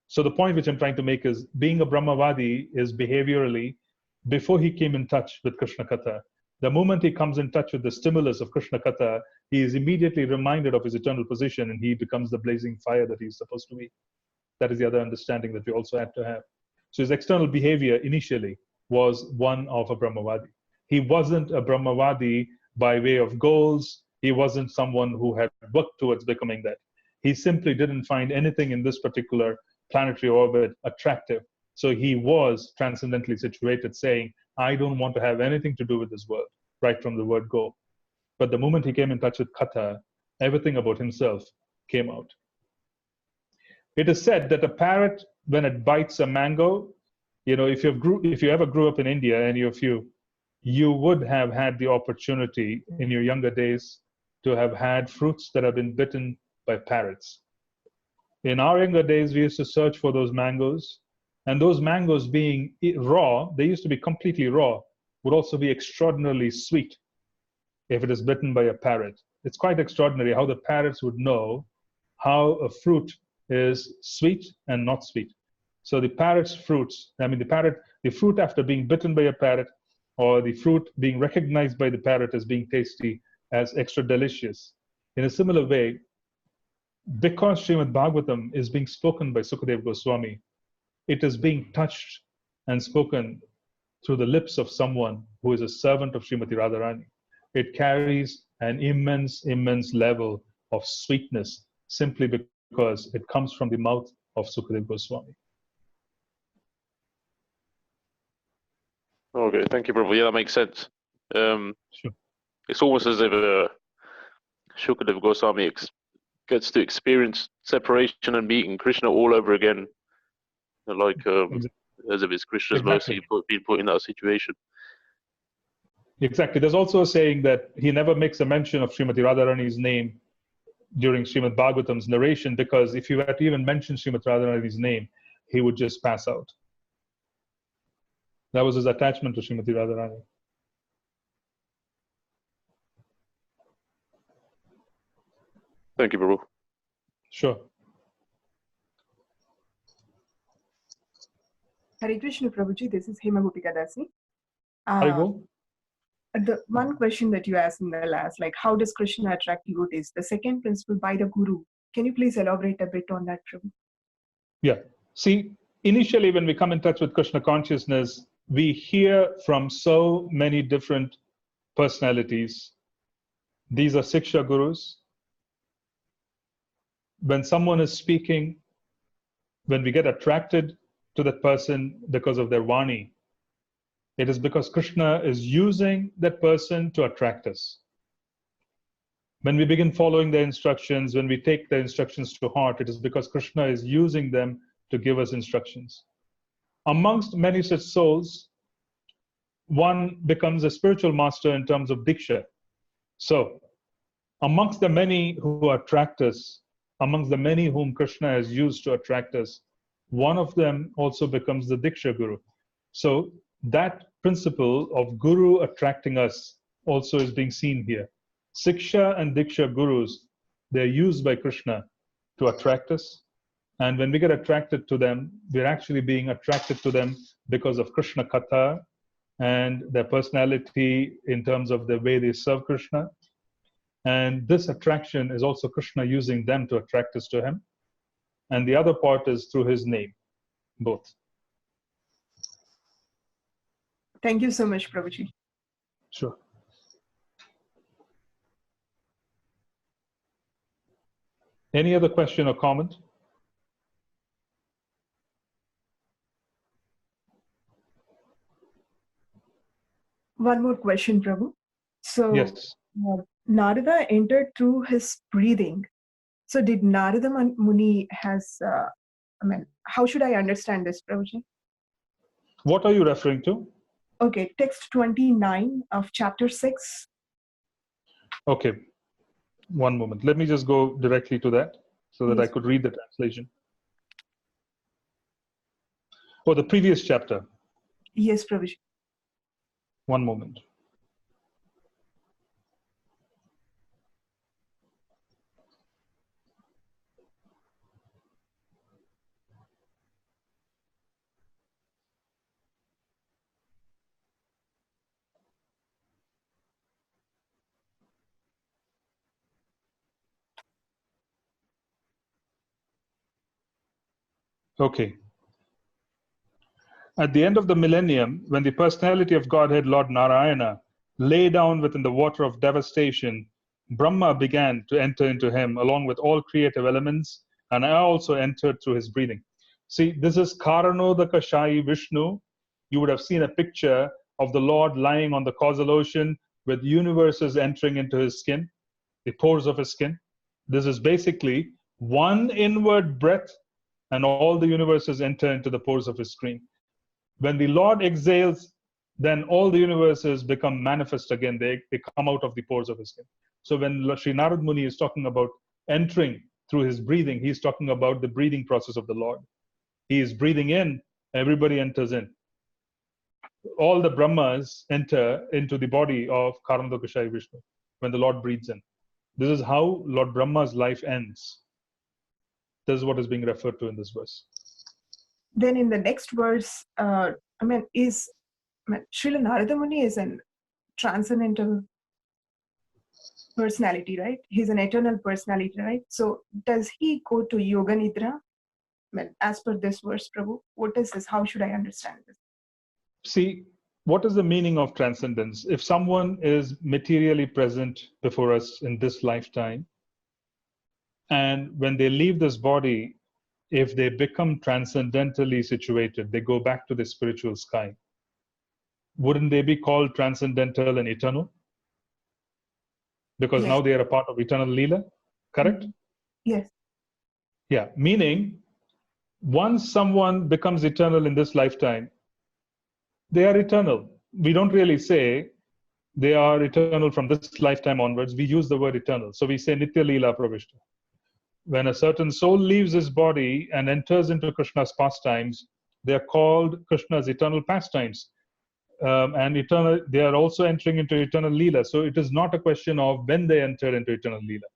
So the point which I'm trying to make is, being a Brahmavadi is behaviorally, before he came in touch with Krishna Katha, the moment he comes in touch with the stimulus of Krishna Katha, he is immediately reminded of his eternal position and he becomes the blazing fire that he's supposed to be. That is the other understanding that we also had to have. So his external behavior initially was one of a Brahmavadi. He wasn't a Brahmavadi by way of goals. He wasn't someone who had worked towards becoming that. He simply didn't find anything in this particular planetary orbit attractive. So he was transcendently situated, saying, I don't want to have anything to do with this world, right from the word go. But the moment he came in touch with Katha, everything about himself came out. It is said that a parrot, when it bites a mango, if you ever grew up in India, any of you would have had the opportunity in your younger days to have had fruits that have been bitten by parrots. In our younger days, we used to search for those mangoes, and those mangoes being raw, they used to be completely raw, would also be extraordinarily sweet if it is bitten by a parrot. It's quite extraordinary how the parrots would know how a fruit is sweet and not sweet. So the parrot's fruits, the fruit after being bitten by a parrot, or the fruit being recognized by the parrot as being tasty, as extra delicious. In a similar way, because Srimad Bhagavatam is being spoken by Sukadeva Goswami, it is being touched and spoken through the lips of someone who is a servant of Srimati Radharani. It carries an immense, immense level of sweetness simply because it comes from the mouth of Sukadeva Goswami. Okay, thank you, Prabhu. Yeah, that makes sense. Sure. It's almost as if Shukadeva Goswami gets to experience separation and meeting Krishna all over again, like as if it's Krishna's mercy being put in that situation. Exactly. There's also a saying that he never makes a mention of Srimati Radharani's name during Srimad Bhagavatam's narration, because if you had to even mention Srimati Radharani's name, he would just pass out. That was his attachment to Srimati Radharani. Thank you, Prabhu. Sure. Hare Krishna, Prabhuji. This is Hema Gopika Dasi. Haribo? The one question that you asked in the last, like, how does Krishna attract devotees? The second principle by the Guru. Can you please elaborate a bit on that, Prabhu? Yeah. See, initially when we come in touch with Krishna consciousness, we hear from so many different personalities. These are Siksha Gurus. When someone is speaking, when we get attracted to that person because of their Vani, it is because Krishna is using that person to attract us. When we begin following their instructions, when we take their instructions to heart, it is because Krishna is using them to give us instructions. Amongst many such souls, one becomes a spiritual master in terms of diksha. So, amongst the many who attract us, amongst the many whom Krishna has used to attract us, one of them also becomes the diksha guru. So, that principle of guru attracting us also is being seen here. Siksha and diksha gurus, they're used by Krishna to attract us. And when we get attracted to them, we're actually being attracted to them because of Krishna Katha and their personality in terms of the way they serve Krishna. And this attraction is also Krishna using them to attract us to him. And the other part is through his name, both. Thank you so much, Prabhuji. Sure. Any other question or comment? One more question, Prabhu. So, Yes. Narada entered through his breathing. So, did Narada Muni has, how should I understand this, Prabhuji? What are you referring to? Okay, text 29 of chapter 6. Okay. One moment. Let me just go directly to that so that I Yes. could read the translation. Oh, the previous chapter. Yes, Prabhuji. One moment. Okay. At the end of the millennium, when the personality of Godhead, Lord Narayana, lay down within the water of devastation, Brahma began to enter into him along with all creative elements, and I also entered through his breathing. See, this is Karanodakashayi Vishnu. You would have seen a picture of the Lord lying on the causal ocean with universes entering into his skin, the pores of his skin. This is basically one inward breath, and all the universes enter into the pores of his screen. When the Lord exhales, then all the universes become manifest again. They come out of the pores of his skin. So when Sri Narad Muni is talking about entering through his breathing, he's talking about the breathing process of the Lord. He is breathing in, everybody enters in. All the Brahmas enter into the body of Karanodakashayi Vishnu when the Lord breathes in. This is how Lord Brahma's life ends. This is what is being referred to in this verse. Then in the next verse, Srila Narada Muni is an transcendental personality, right? He's an eternal personality, right? So does he go to Yoga Nidra? As per this verse, Prabhu, what is this? How should I understand this? See, what is the meaning of transcendence? If someone is materially present before us in this lifetime, and when they leave this body, if they become transcendentally situated, they go back to the spiritual sky, wouldn't they be called transcendental and eternal? Because Yes. now they are a part of eternal Leela, correct? Yes. Yeah, meaning once someone becomes eternal in this lifetime, they are eternal. We don't really say they are eternal from this lifetime onwards. We use the word eternal. So we say Nitya Leela Pravishta. When a certain soul leaves his body and enters into Krishna's pastimes, they are called Krishna's eternal pastimes. And eternal, they are also entering into eternal Leela. So it is not a question of when they enter into eternal Leela.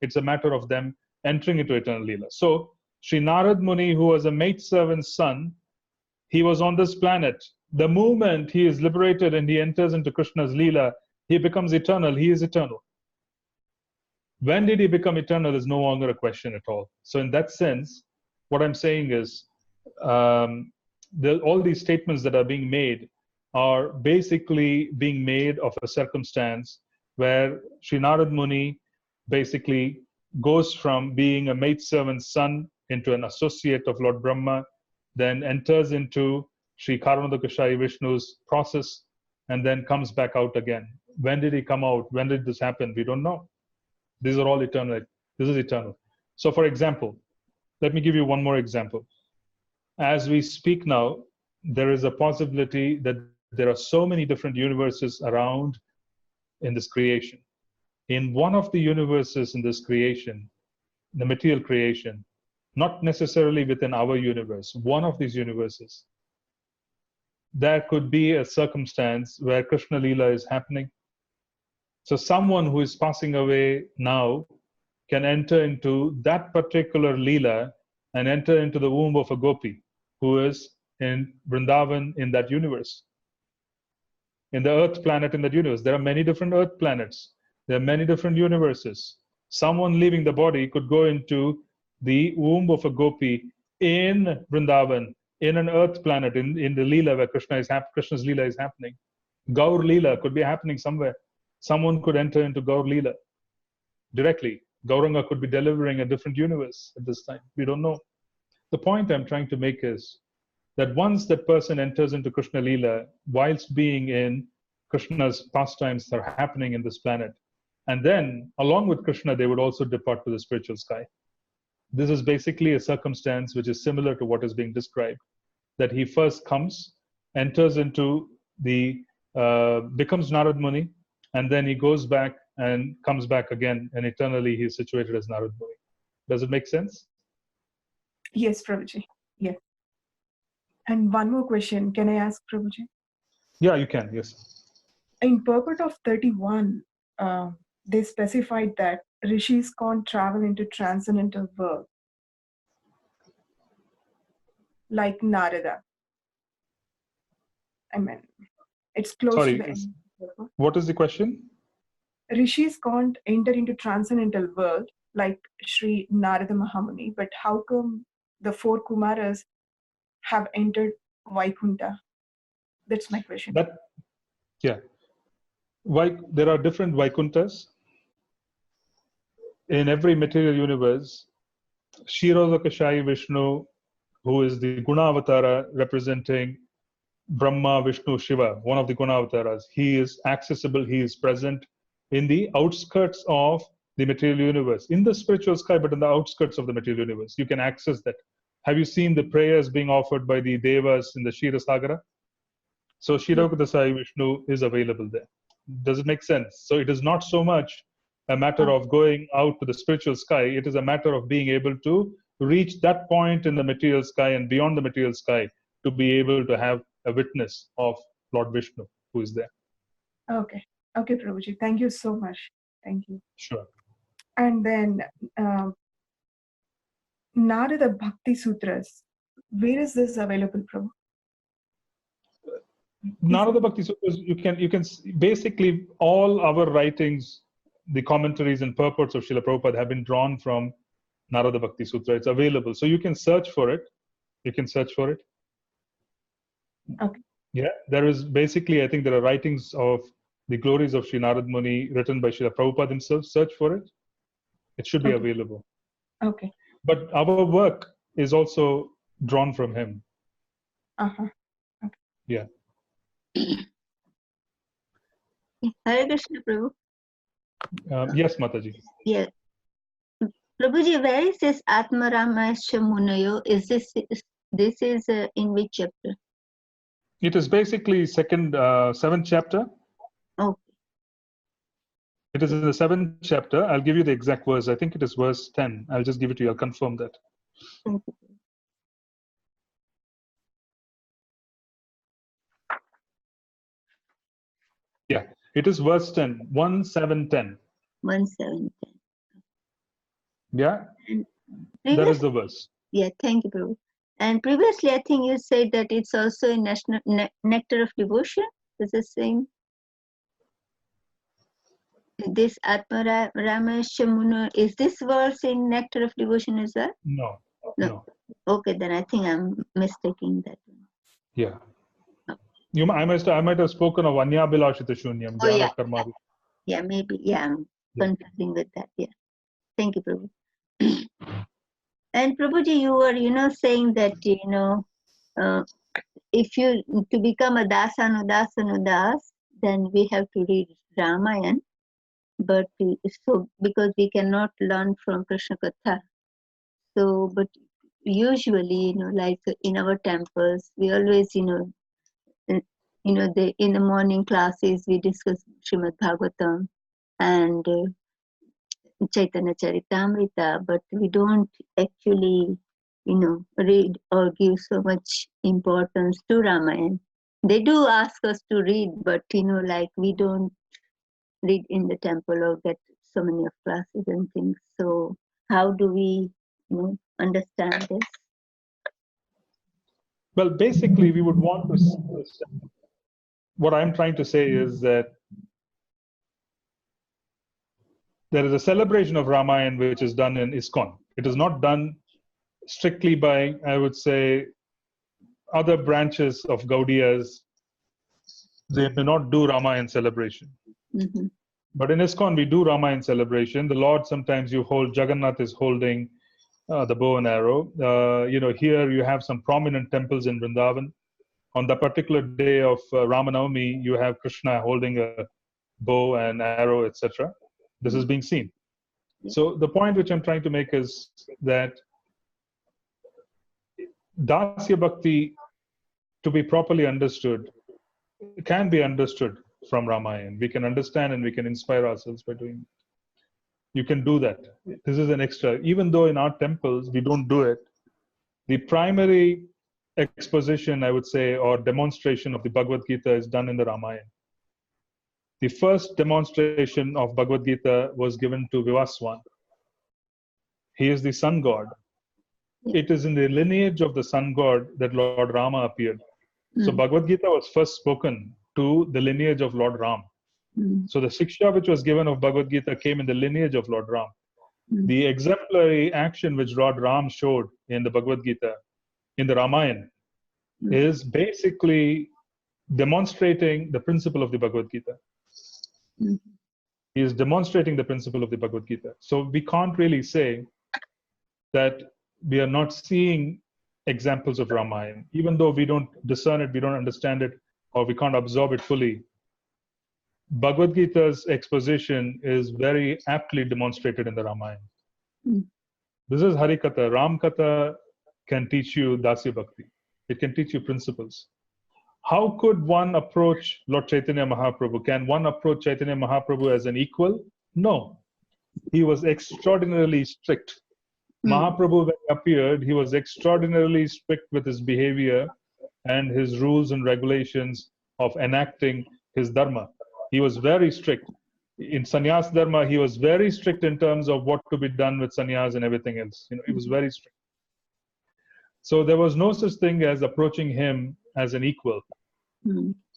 It's a matter of them entering into eternal Leela. So Sri Narad Muni, who was a maidservant's son, he was on this planet. The moment he is liberated and he enters into Krishna's Leela, he becomes eternal. He is eternal. When did he become eternal is no longer a question at all. So in that sense, what I'm saying is all these statements that are being made are basically being made of a circumstance where Sri Narad Muni basically goes from being a maidservant's son into an associate of Lord Brahma, then enters into Sri Karanodakashayi Vishnu's process, and then comes back out again. When did he come out? When did this happen? We don't know. These are all eternal. This is eternal. So for example, let me give you one more example. As we speak now, there is a possibility that there are so many different universes around in this creation. In one of the universes in this creation, the material creation, not necessarily within our universe, one of these universes, there could be a circumstance where Krishna Leela is happening. So someone who is passing away now can enter into that particular Leela and enter into the womb of a gopi who is in Vrindavan in that universe. In the earth planet in that universe. There are many different earth planets. There are many different universes. Someone leaving the body could go into the womb of a gopi in Vrindavan, in an earth planet, in the Leela where Krishna's Leela is happening. Gaur Leela could be happening somewhere. Someone could enter into Gaur Leela directly. Gauranga could be delivering a different universe at this time. We don't know. The point I'm trying to make is that once that person enters into Krishna Leela, whilst being in Krishna's pastimes that are happening in this planet, and then along with Krishna, they would also depart to the spiritual sky. This is basically a circumstance which is similar to what is being described, that he first comes, enters into the, becomes Narad Muni, and then he goes back and comes back again, and eternally he is situated as Narad Muni. Does it make sense? Yes, Prabhuji. Yes. And one more question. Can I ask, Prabhuji? Yeah, you can, yes. In purport of 31, they specified that rishis can't travel into transcendental world like Narada. I mean, it's close Sorry, to the end. what is the question? Rishis can't enter into transcendental world like Sri Narada Mahamuni, but how come the 4 Kumaras have entered Vaikunta? That's my question. That, yeah. There are different Vaikuntas. In every material universe, Kshirodakashayi Vishnu, who is the Gunavatara representing Brahma, Vishnu, Shiva, one of the Gunavataras, he is accessible, he is present in the outskirts of the material universe, in the spiritual sky, but in the outskirts of the material universe. You can access that. Have you seen the prayers being offered by the Devas in the Kshirasagara? So Kshirodakashayi Vishnu is available there. Does it make sense? So it is not so much a matter of going out to the spiritual sky. It is a matter of being able to reach that point in the material sky and beyond the material sky to be able to have a witness of Lord Vishnu who is there. Okay. Okay, Prabhuji. Thank you so much. Thank you. Sure. And then Narada Bhakti Sutras. Where is this available, Prabhu? Narada Bhakti Sutras, you can basically all our writings, the commentaries and purports of Srila Prabhupada have been drawn from Narada Bhakti Sutra. It's available. So you can search for it. You can search for it. Okay. Yeah, there is basically, I think there are writings of the glories of Sri Narad Muni written by Srila Prabhupada himself. Search for it. It should be available. Okay. But our work is also drawn from him. Uh-huh. Okay. Yeah. Hare Krishna, Prabhu. Yes, Mataji. Yeah. Prabhuji, where is this Atmaramasya Munayo? Is this in which chapter? It is basically seventh chapter. Okay. It is in the 7th chapter. I'll give you the exact verse. I think it is verse 10. I'll just give it to you. I'll confirm that. Thank you. Yeah, it is verse 10. 1, 7, 10. 1, 7, 10. Yeah, And that is the verse. Yeah, thank you, Prabhu. And previously, I think you said that it's also in Nectar of Devotion. Is the same? This Atmaramasya Munayo, is this verse in Nectar of Devotion as well? No. Okay, then I think I'm mistaking that one. Yeah. I might have spoken of Anyabilashita Shunyam. Oh, yeah. Karma. Yeah, maybe. Yeah, I'm confusing with that. Yeah. Thank you, Prabhu. And Prabhuji, you were, saying that, if you, to become a dasanudas, then we have to read Ramayan. But because we cannot learn from Krishna Katha. So, but usually, like in our temples, we always, in the morning classes, we discuss Srimad Bhagavatam and Chaitanya Charitamrita, but we don't actually, read or give so much importance to Ramayana. They do ask us to read, but like we don't read in the temple or get so many of classes and things. So how do we understand this? Well, basically, we would want to. What I'm trying to say is that there is a celebration of Ramayana which is done in ISKCON. It is not done strictly by, I would say, other branches of Gaudiyas. They may not do Ramayana celebration. Mm-hmm. But in ISKCON, we do Ramayana celebration. The Lord, sometimes you hold, Jagannath is holding the bow and arrow. Here you have some prominent temples in Vrindavan. On the particular day of Ramanavami, you have Krishna holding a bow and arrow, etc. This is being seen. So the point which I'm trying to make is that Dasya Bhakti, to be properly understood, can be understood from Ramayana. We can understand and we can inspire ourselves by doing it. You can do that. This is an extra. Even though in our temples we don't do it, the primary exposition, I would say, or demonstration of the Bhagavad Gita is done in the Ramayana. The first demonstration of Bhagavad Gita was given to Vivaswan. He is the sun god. It is in the lineage of the sun god that Lord Rama appeared. So Bhagavad Gita was first spoken to the lineage of Lord Ram. So the Siksha which was given of Bhagavad Gita came in the lineage of Lord Ram. The exemplary action which Lord Ram showed in the Bhagavad Gita, in the Ramayana, is basically demonstrating the principle of the Bhagavad Gita. He is demonstrating the principle of the Bhagavad Gita. So we can't really say that we are not seeing examples of Ramayana. Even though we don't discern it, we don't understand it, or we can't absorb it fully, Bhagavad Gita's exposition is very aptly demonstrated in the Ramayana. This is Harikatha. Ramkatha can teach you Dasya Bhakti. It can teach you principles. How could one approach Lord Chaitanya Mahaprabhu? Can one approach Chaitanya Mahaprabhu as an equal? No. He was extraordinarily strict. Mahaprabhu, when he appeared, he was extraordinarily strict with his behavior and his rules and regulations of enacting his dharma. He was very strict. In sannyas dharma, he was very strict in terms of what to be done with sannyas and everything else. He was very strict. So there was no such thing as approaching him as an equal.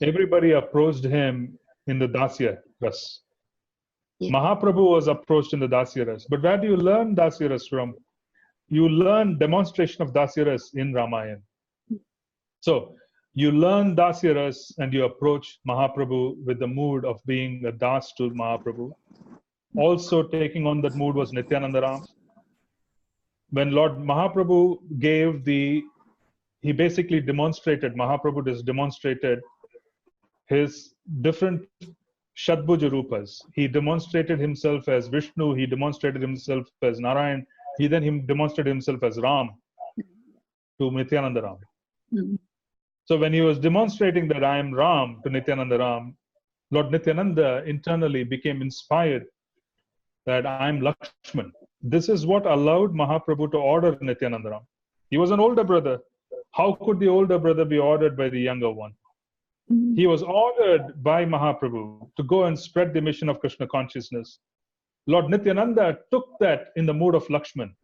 Everybody approached him in the Dasya Ras. Mahaprabhu was approached in the Dasya Ras. But where do you learn Dasya Ras from? You learn demonstration of Dasya Ras in Ramayana. So you learn Dasya Ras and you approach Mahaprabhu with the mood of being a das to Mahaprabhu. Also taking on that mood was Nityananda Ram. When Lord Mahaprabhu he basically demonstrated, Mahaprabhu just demonstrated his different Shadbhuja Rupas. He demonstrated himself as Vishnu, he demonstrated himself as Narayan, he demonstrated himself as Ram to Nityananda Ram. So when he was demonstrating that I am Ram to Nityananda Ram, Lord Nityananda internally became inspired that I am Lakshman. This is what allowed Mahaprabhu to order Nityananda Ram. He was an older brother. How could the older brother be ordered by the younger one? He was ordered by Mahaprabhu to go and spread the mission of Krishna consciousness. Lord Nityananda took that in the mood of Lakshman,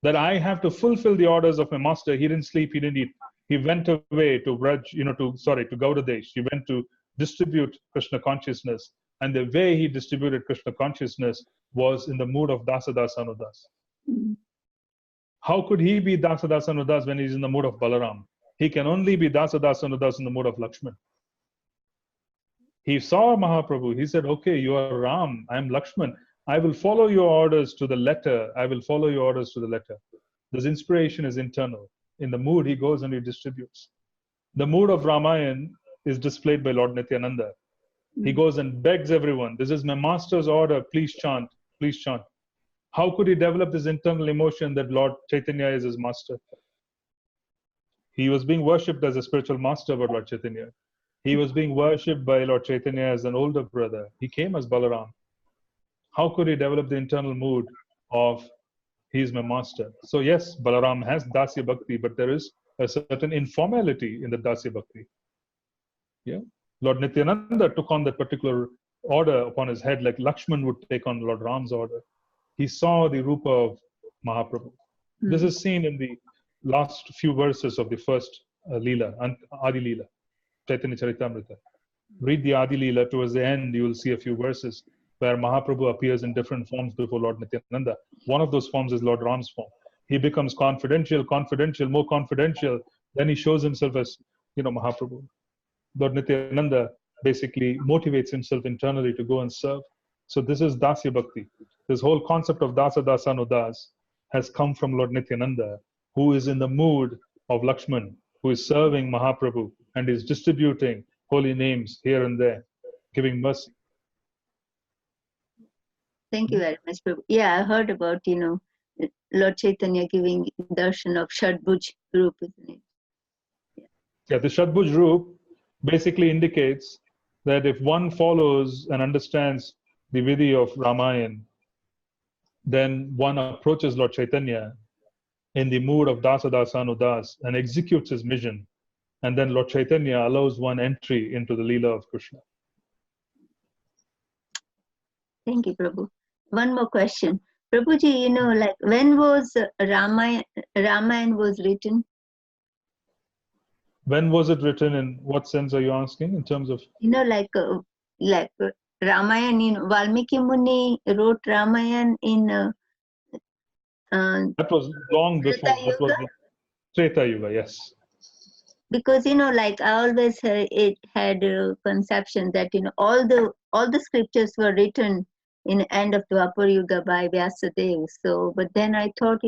that I have to fulfill the orders of my master. He didn't sleep, he didn't eat. He went away to Gaudadesh. He went to distribute Krishna consciousness. And the way he distributed Krishna consciousness was in the mood of Dasadasa Anudas. How could he be Dasadasa Anudas when he's in the mood of Balaram? He can only be Dasadasa Anudas in the mood of Lakshman. He saw Mahaprabhu. He said, okay, you are Ram. I am Lakshman. I will follow your orders to the letter. I will follow your orders to the letter. This inspiration is internal. In the mood, he goes and he distributes. The mood of Ramayana is displayed by Lord Nityananda. He goes and begs everyone, this is my master's order, please chant, please chant. How could he develop this internal emotion that Lord Chaitanya is his master? He was being worshipped as a spiritual master by Lord Chaitanya. He was being worshipped by Lord Chaitanya as an older brother. He came as Balaram. How could he develop the internal mood of he is my master? So yes, Balaram has Dasya Bhakti, but there is a certain informality in the Dasya Bhakti. Yeah, Lord Nityananda took on that particular order upon his head, like Lakshman would take on Lord Ram's order. He saw the Rupa of Mahaprabhu. This is seen in the last few verses of the first Leela, Adi Leela, Chaitanya Charitamrita. Read the Adi Leela, towards the end you will see a few verses where Mahaprabhu appears in different forms before Lord Nityananda. One of those forms is Lord Ram's form. He becomes confidential, more confidential. Then he shows himself as, Mahaprabhu. Lord Nityananda basically motivates himself internally to go and serve. So this is Dasya Bhakti. This whole concept of Dasa Dasanudas has come from Lord Nityananda, who is in the mood of Lakshman, who is serving Mahaprabhu and is distributing holy names here and there, giving mercy. Thank you very much, Prabhu. Yeah, I heard about, Lord Chaitanya giving darshan of Shadbhuj group, isn't it? Yeah, the Shadbhuj Roop basically indicates that if one follows and understands the Vidhi of Ramayana, then one approaches Lord Chaitanya in the mood of Dasa Dasanudas and executes his mission. And then Lord Chaitanya allows one entry into the Leela of Krishna. Thank you, Prabhu. One more question. Prabhuji, like when was Ramayana was written? When was it written? In what sense are you asking? In terms of Like Ramayana, Valmiki Muni wrote Ramayana in that was long before. That was the Treta Yuga, yes. Because like I always had a conception that all the scriptures were written in the end of Dwapar Yuga by Vyasadeva. So, but then I thought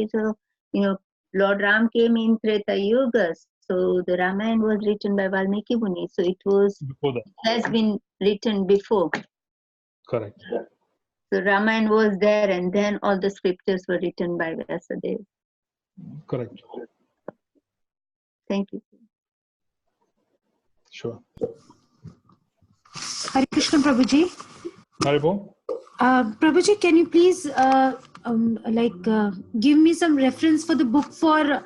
Lord Ram came in Treta Yuga, so the Ramayana was written by Valmiki Muni. So it was Before that. Has been written before. Correct. So Ramayana was there, and then all the scriptures were written by Vyasadeva. Correct. Thank you. Sure. Hare Krishna, Prabhuji. Haribo? Prabhuji, can you please give me some reference for the book for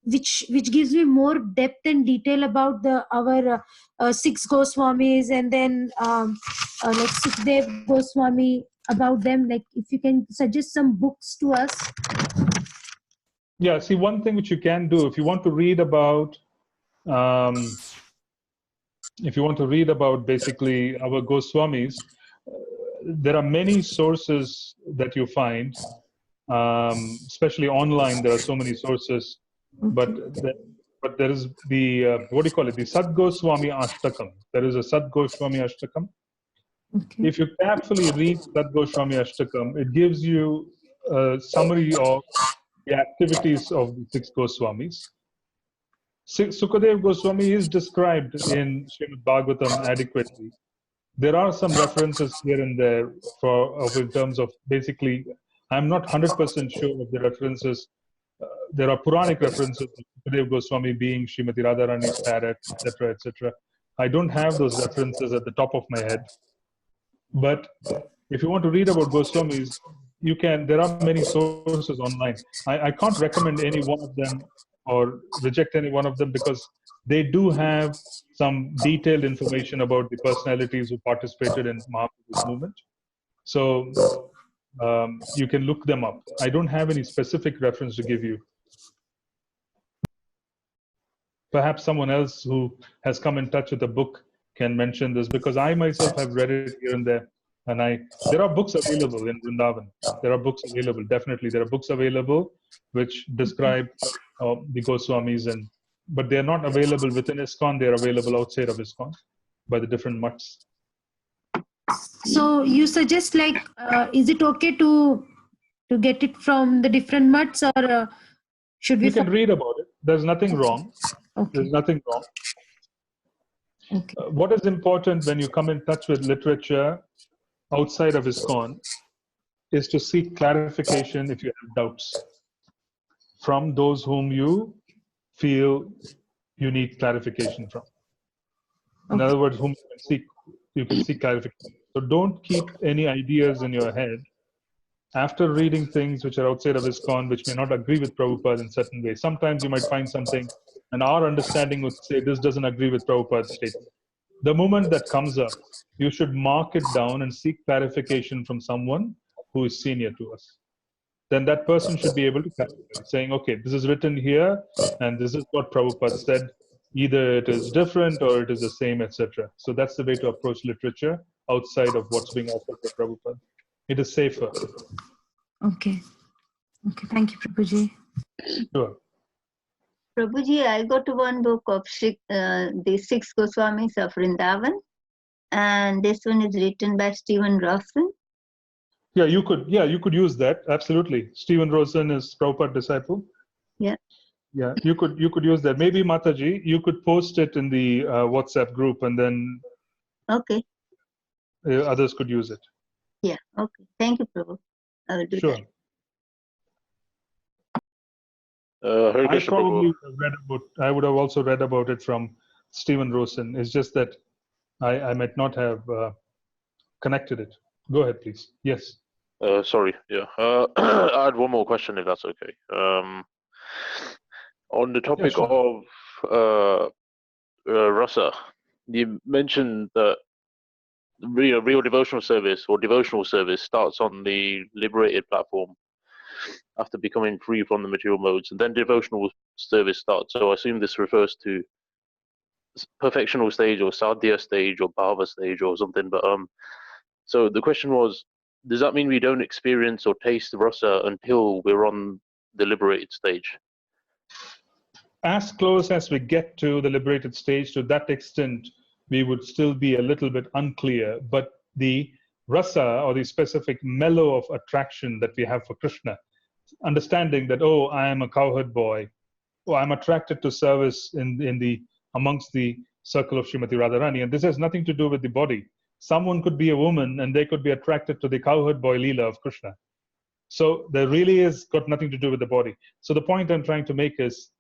which gives me more depth and detail about our 6 Goswamis, and then like Sukdev Goswami, about them. Like if you can suggest some books to us. Yeah. See, one thing which you can do if you want to read about. If you want to read about basically our Goswamis, there are many sources that you find, especially online. There are so many sources, but there is the what do you call it? The Sad Goswami Ashtakam. There is a Sad Goswami Ashtakam. Okay. If you carefully read Sad Goswami Ashtakam, it gives you a summary of the activities of the 6 Goswamis. Sukadev Goswami is described in Srimad Bhagavatam adequately. There are some references here and there in terms of basically, I'm not 100% sure of the references. There are Puranic references of Sukadev Goswami being Srimati Radharani's parrot, etc., etc. I don't have those references at the top of my head. But if you want to read about Goswamis, you can. There are many sources online. I can't recommend any one of them or reject any one of them because they do have some detailed information about the personalities who participated in Mahaprabhu's movement. So you can look them up. I don't have any specific reference to give you. Perhaps someone else who has come in touch with the book can mention this, because I myself have read it here and there. And there are books available in Vrindavan. There are books available, definitely. There are books available which describe the Goswamis, but they're not available within ISKCON. They're available outside of ISKCON by the different mutts. So you suggest is it okay to get it from the different mutts, or should we? You can read about it. There's nothing wrong. Okay. There's nothing wrong. Okay. What is important when you come in touch with literature outside of ISKCON is to seek clarification if you have doubts from those whom you feel you need clarification from. In other words, whom you can seek clarification. So don't keep any ideas in your head after reading things which are outside of ISKCON, which may not agree with Prabhupada in certain ways. Sometimes you might find something, and our understanding would say this doesn't agree with Prabhupada's statement. The moment that comes up, you should mark it down and seek clarification from someone who is senior to us. Then that person should be able to clarify, saying, okay, this is written here, and this is what Prabhupada said. Either it is different or it is the same, etc. So that's the way to approach literature outside of what's being offered by Prabhupada. It is safer. Okay. Okay. Thank you, Prabhuji. Sure. Prabhuji, I got one book of the six Goswamis of Vrindavan, and this one is written by Stephen Rawson. Yeah, you could use that. Absolutely. Stephen Rawson is Prabhupada disciple. Yeah. Yeah, you could use that. Maybe Mataji, you could post it in the WhatsApp group, and then Okay. Others could use it. Yeah. Okay. Thank you, Prabhu. I will do Sure. that. Hare I Krishna, probably Prabhu. I would have also read about it from Stephen Rawson. It's just that I might not have connected it. Go ahead, please. Yes. Sorry, yeah. I had one more question, if that's okay. On the topic sure. of rasa, you mentioned that real devotional service or devotional service starts on the liberated platform after becoming free from the material modes, and then devotional service starts. So I assume this refers to perfectional stage or sadhya stage or bhava stage or something. But so the question was, does that mean we don't experience or taste rasa until we're on the liberated stage? As close as we get to the liberated stage, to that extent, we would still be a little bit unclear. But the rasa, or the specific mellow of attraction that we have for Krishna, understanding that, oh, I am a cowherd boy, oh, I'm attracted to service amongst the circle of Srimati Radharani, and this has nothing to do with the body. Someone could be a woman and they could be attracted to the cowherd boy Leela of Krishna. So there really is got nothing to do with the body. So the point I'm trying to make is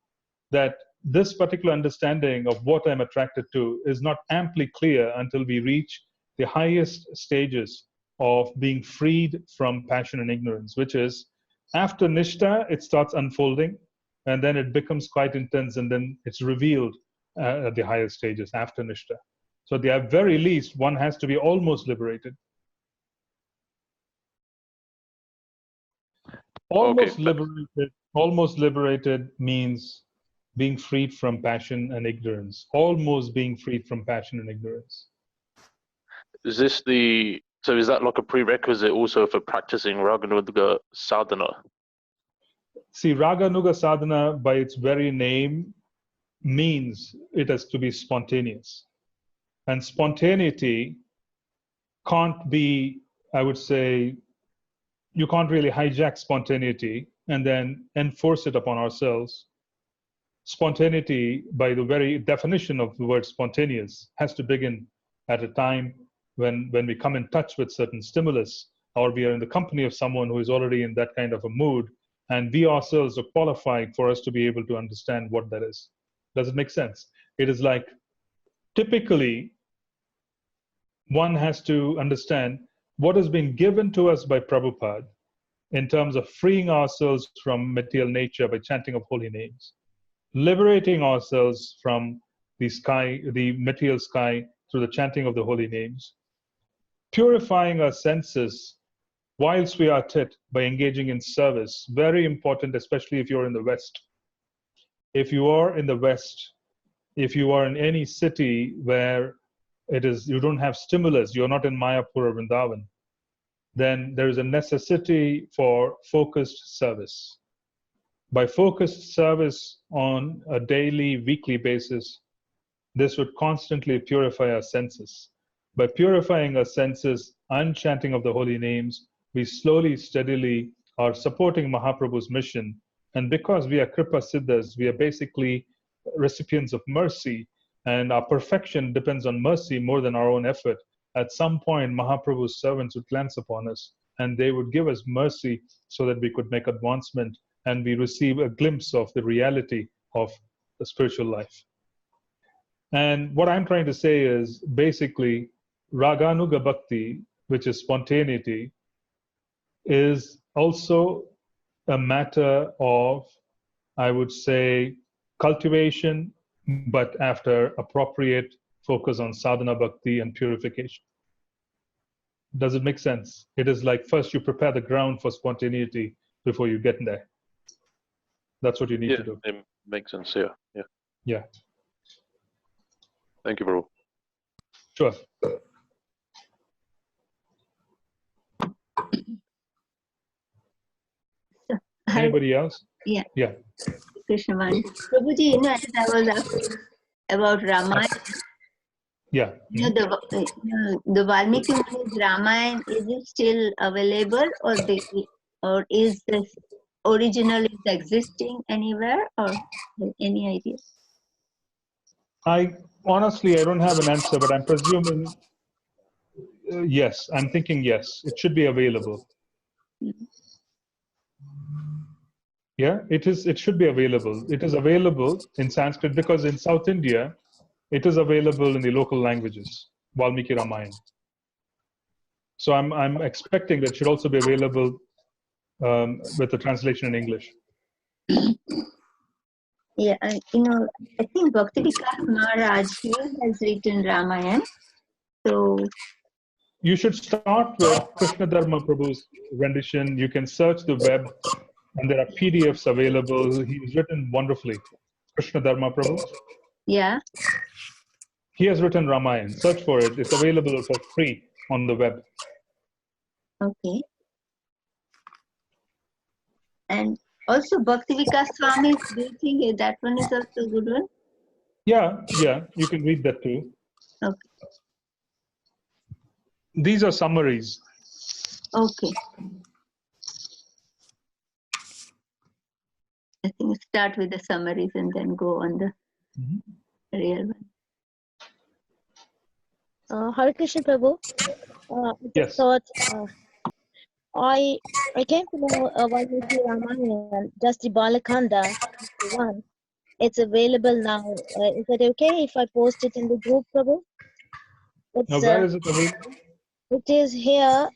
that this particular understanding of what I'm attracted to is not amply clear until we reach the highest stages of being freed from passion and ignorance, which is after Nishta, it starts unfolding, and then it becomes quite intense, and then it's revealed at the higher stages after Nishta. So at the very least, one has to be almost liberated. Almost liberated means being freed from passion and ignorance. Almost being freed from passion and ignorance. Is that like a prerequisite also for practicing Raganuga sadhana? See, Raganuga sadhana, by its very name, means it has to be spontaneous. And spontaneity can't be, I would say, you can't really hijack spontaneity and then enforce it upon ourselves. Spontaneity, by the very definition of the word spontaneous, has to begin at a time when we come in touch with certain stimulus, or we are in the company of someone who is already in that kind of a mood, and we ourselves are qualified for us to be able to understand what that is. Does it make sense? It is like, typically, one has to understand what has been given to us by Prabhupada in terms of freeing ourselves from material nature by chanting of holy names, liberating ourselves from the material sky through the chanting of the holy names, purifying our senses whilst we are at it by engaging in service. Very important, especially if you're in the West. If you are in the West, if you are in any city where you don't have stimulus, you're not in Mayapur or Vrindavan, then there is a necessity for focused service. By focused service on a daily, weekly basis, this would constantly purify our senses. By purifying our senses and chanting of the holy names, we slowly, steadily are supporting Mahaprabhu's mission. And because we are Kripa Siddhas, we are basically recipients of mercy, and our perfection depends on mercy more than our own effort. At some point, Mahaprabhu's servants would glance upon us and they would give us mercy so that we could make advancement and we receive a glimpse of the reality of the spiritual life. And what I'm trying to say is basically Raganuga Bhakti, which is spontaneity, is also a matter of, I would say, cultivation, but after appropriate focus on sadhana bhakti and purification. Does it make sense? It is like first you prepare the ground for spontaneity before you get there. That's what you need to do. It makes sense. Yeah. Yeah. Thank you, Prabhu. Sure. Anybody else? Yeah. Yeah. Krishnavan. Prabhuji, as I was asking about Ramayana, Yeah. the Valmiki Muni's Ramayana, is it still available, or is this original is existing anywhere, or any idea? I don't have an answer, but I'm presuming yes. I'm thinking yes. It should be available. Yeah, it is. It should be available. It is available in Sanskrit because in South India, it is available in the local languages, Valmiki Ramayana. So I'm expecting that it should also be available with the translation in English. Yeah, I think Bhakti Vikas Maharaj, he has written Ramayana. So You should start with Krishna Dharma Prabhu's rendition. You can search the web, and there are PDFs available. He's written wonderfully. Krishna Dharma Prabhu. yeah, He has written Ramayana. Search for it. It's available for free on the web. okay. And also Bhakti Vikas Swami, do you think that one is also a good one? Yeah, you can read that too. Okay. These are summaries. Okay. I think start with the summaries and then go on the real one. Hare Krishna Prabhu. I Yes. thought I came to know Valmiki Ramayana, just the Balakanda one. It's available now. Is it okay if I post it in the group, Prabhu? Now, where is it available? It is here.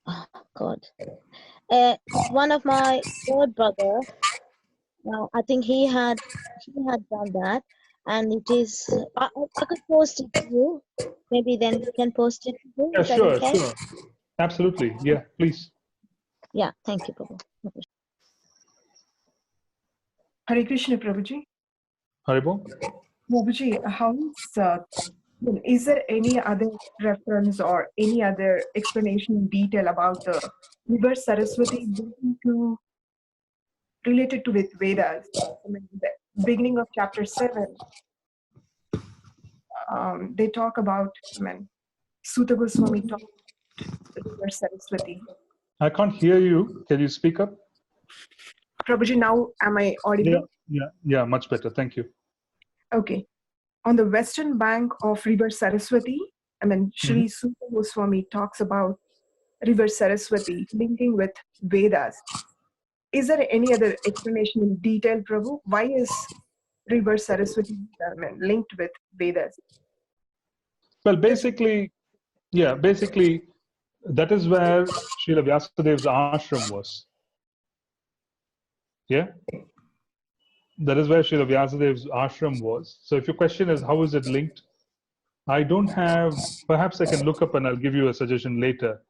Oh God. One of my third brother. Now I think he had done that, and it is. I could post it to you. Maybe then you can post it to you. Yeah, Is that sure. okay? Absolutely. Yeah, please. Yeah. Thank you, Prabhu. Hare Krishna, Prabhuji. Haribo? Prabhuji, is there any other reference or any other explanation in detail about the river Saraswati related to with Vedas? I mean, the beginning of chapter 7, they talk about, Sutta Goswami talk about the river Saraswati. I can't hear you. Can you speak up? Prabhuji, now am I audible? Yeah, much better. Thank you. Okay. On the western bank of river Saraswati, Sri Sutta Goswami talks about river Saraswati linking with Vedas. Is there any other explanation in detail, Prabhu? Why is river Saraswati linked with Vedas? Well, basically, that is where Srila Vyasadev's ashram was. Yeah? That is where Srila Vyasadev's ashram was. So if your question is, how is it linked? I don't have, perhaps I can look up and I'll give you a suggestion later.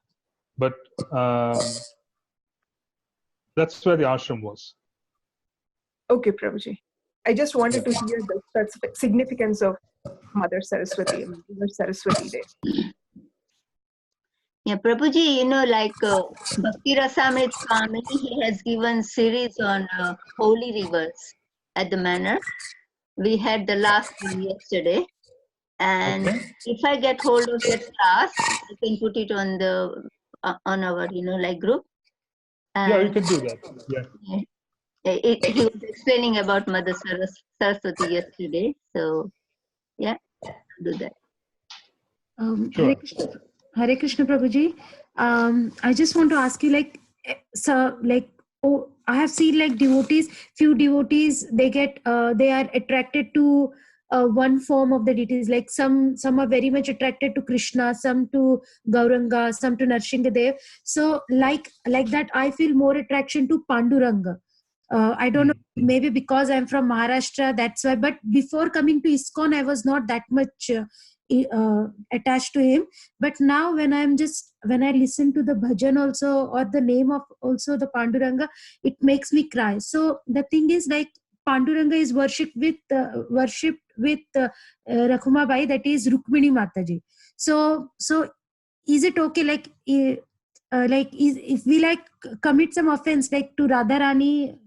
But that's where the ashram was. Okay, Prabhuji. I just wanted to hear the specific significance of Mother Saraswati, River Saraswati there. Yeah, Prabhuji, like Bhakti Rasamrit Swami, he has given series on holy rivers at the manor. We had the last one yesterday. And if I get hold of that class, I can put it on the on our group. And yeah, you can do that. Yeah. He was explaining about Mother Saraswati yesterday. So, yeah, I'll do that. Sure. Hare Krishna Prabhuji. I just want to ask you, like, so, like, oh, I have seen like devotees, few devotees, they get, they are attracted to one form of the deities. Like some are very much attracted to Krishna, some to Gauranga, some to Narsinghadev. So like that, I feel more attraction to Panduranga. I don't know, maybe because I'm from Maharashtra, that's why. But before coming to ISKCON, I was not that much attached to him. But now when I listen to the bhajan also, or the name of also the Panduranga, it makes me cry. So the thing is, like, Panduranga is worshipped with Rakhuma Bai, that is Rukmini Mataji. So is it okay, like, if we like commit some offense like to Radharani,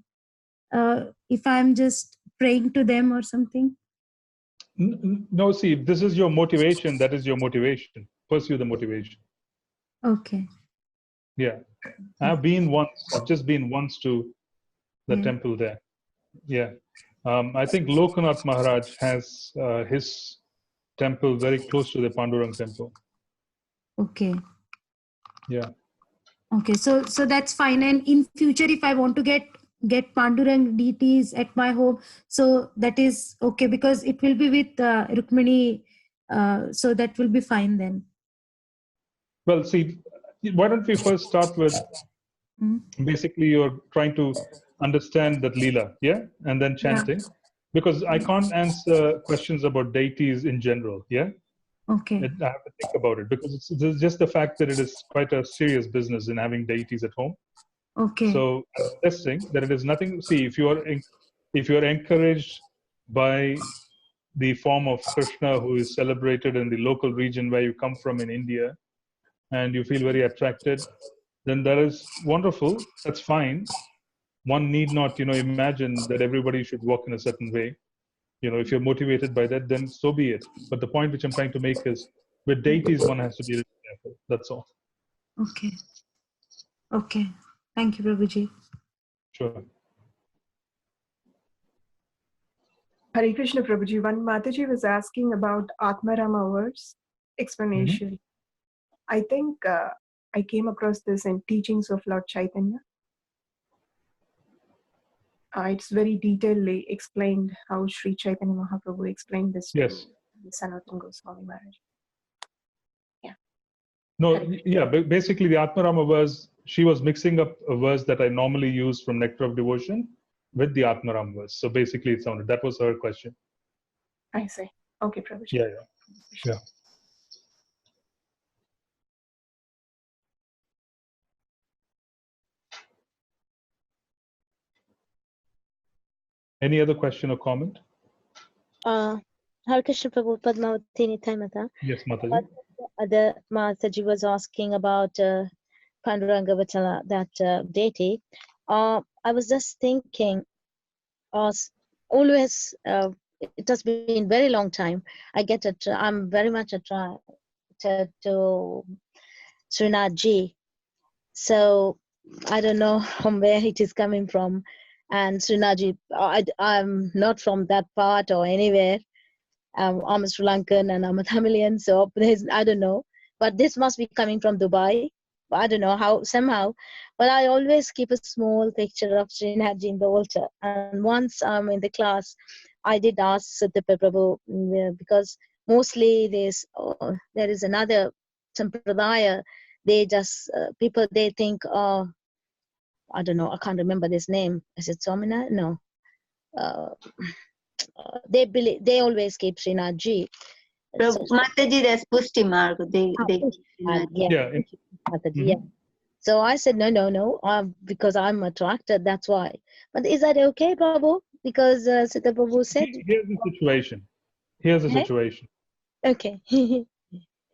if I'm just praying to them or something? No, see, this is your motivation. That is your motivation. Pursue the motivation. Okay. Yeah. I've just been once to the temple there. Yeah. I think Lokanath Maharaj has his temple very close to the Pandurang temple. Okay. Yeah. Okay. So that's fine. And in future, if I want to get Pandurang deities at my home, so that is okay, because it will be with Rukmini, so that will be fine then. Well, see, why don't we first start with basically you're trying to understand that Leela, yeah, and then chanting, because I can't answer questions about deities in general, yeah. Okay. I have to think about it, because it's just the fact that it is quite a serious business in having deities at home. Okay. So I'm suggesting that it is nothing. See, if you are encouraged by the form of Krishna who is celebrated in the local region where you come from in India, and you feel very attracted, then that is wonderful. That's fine. One need not, imagine that everybody should walk in a certain way. If you're motivated by that, then so be it. But the point which I'm trying to make is, with deities, one has to be really careful. That's all. Okay. Okay. Thank you, Prabhuji. Sure. Hare Krishna Prabhuji, one Mataji was asking about Atmarama verse explanation. I think I came across this in Teachings of Lord Chaitanya. It's very detailedly explained how Sri Chaitanya Mahaprabhu explained this to the Sanatana Goswami Maharaj. Yeah. No, yeah, basically the Atmarama verse, she was mixing up a verse that I normally use from Nectar of Devotion with the Atmaram verse. So basically it sounded, that was her question. I see. Okay, Prabhuji. Yeah. Any other question or comment? Hare Krishna Prabhu, Padmavati Nitai Mata. Yes, Mataji. The Mataji was asking about Panduranga Vatala, that deity. I was just thinking, always, it has been very long time. I'm very much attracted to Srinathji. So I don't know from where it is coming from. And Srinathji, I'm not from that part or anywhere. I'm a Sri Lankan and I'm a Tamilian, so I don't know. But this must be coming from Dubai. I don't know how, somehow. But I always keep a small picture of Srinathji in the altar. And once I'm in the class, I did ask Satyaprabhu Prabhu, because mostly there is another sampradaya. They just, people, they think, I don't know, I can't remember this name. Is it Somina? No. They always keep Srinathji. Mataji, that's Pushti Marg. Yeah. So I said, no, because I'm attracted, that's why. But is that okay, Prabhu? Because Sita Prabhu said... Here's the situation. Okay.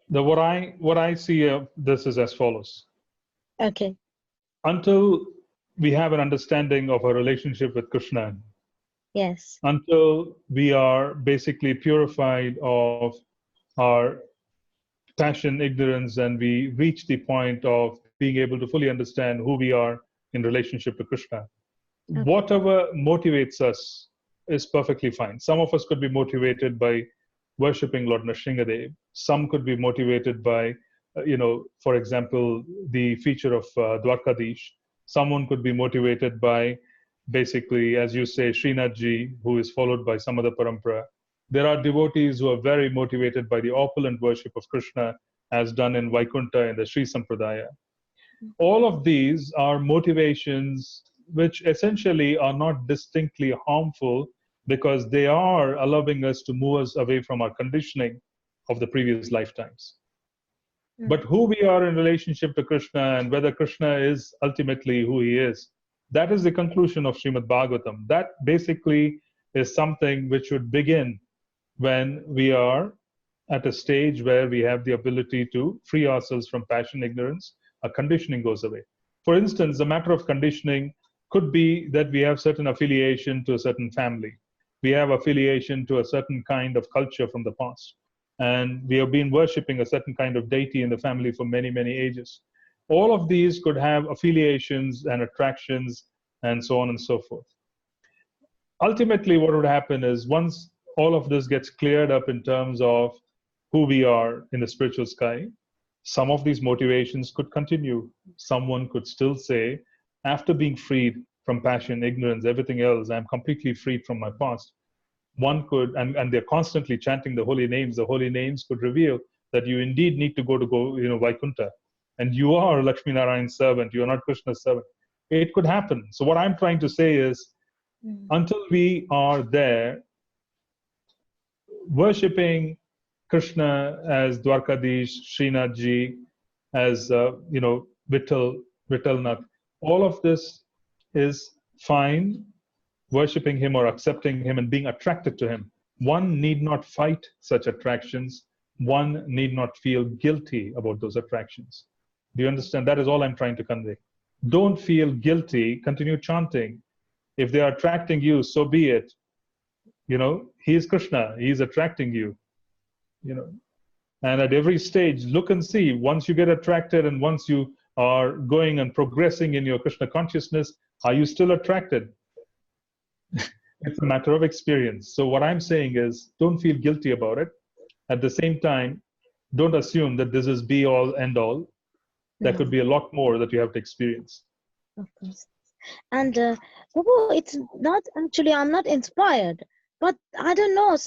What I see this is as follows. Okay. Until we have an understanding of our relationship with Krishna, yes, until we are basically purified of our passion, ignorance, and we reach the point of being able to fully understand who we are in relationship to Krishna, whatever motivates us is perfectly fine. Some of us could be motivated by worshipping Lord Nrsingadev. Some could be motivated by, for example, the feature of Dwarkadish. Someone could be motivated by, basically, as you say, Srinathji, who is followed by some other parampara. There are devotees who are very motivated by the opulent worship of Krishna, as done in Vaikuntha in the Sri Sampradaya. All of these are motivations which essentially are not distinctly harmful, because they are allowing us to move us away from our conditioning of the previous lifetimes. But who we are in relationship to Krishna, and whether Krishna is ultimately who he is, that is the conclusion of Srimad Bhagavatam. That basically is something which should begin when we are at a stage where we have the ability to free ourselves from passion, ignorance. Our conditioning goes away. For instance, the matter of conditioning could be that we have certain affiliation to a certain family. We have affiliation to a certain kind of culture from the past. And we have been worshipping a certain kind of deity in the family for many, many ages. All of these could have affiliations and attractions and so on and so forth. Ultimately, what would happen is, once all of this gets cleared up in terms of who we are in the spiritual sky, some of these motivations could continue. Someone could still say, after being freed from passion, ignorance, everything else, I'm completely freed from my past. One could, and they're constantly chanting the holy names could reveal that you indeed need to go Vaikuntha. And you are Lakshmi Narayan's servant, you are not Krishna's servant. It could happen. So what I'm trying to say is, until we are there, worshipping Krishna as Dwarkadish, Srinathji, as Vittalnath, all of this is fine. Worshipping him or accepting him and being attracted to him. One need not fight such attractions. One need not feel guilty about those attractions. Do you understand? That is all I'm trying to convey. Don't feel guilty. Continue chanting. If they are attracting you, so be it. He is Krishna. He is attracting you. And at every stage, look and see. Once you get attracted and once you are going and progressing in your Krishna consciousness, are you still attracted? It's a matter of experience. So what I'm saying is, don't feel guilty about it. At the same time, don't assume that this is be all, end all. There could be a lot more that you have to experience. Of course. And Prabhu, it's not actually, I'm not inspired, but I don't know,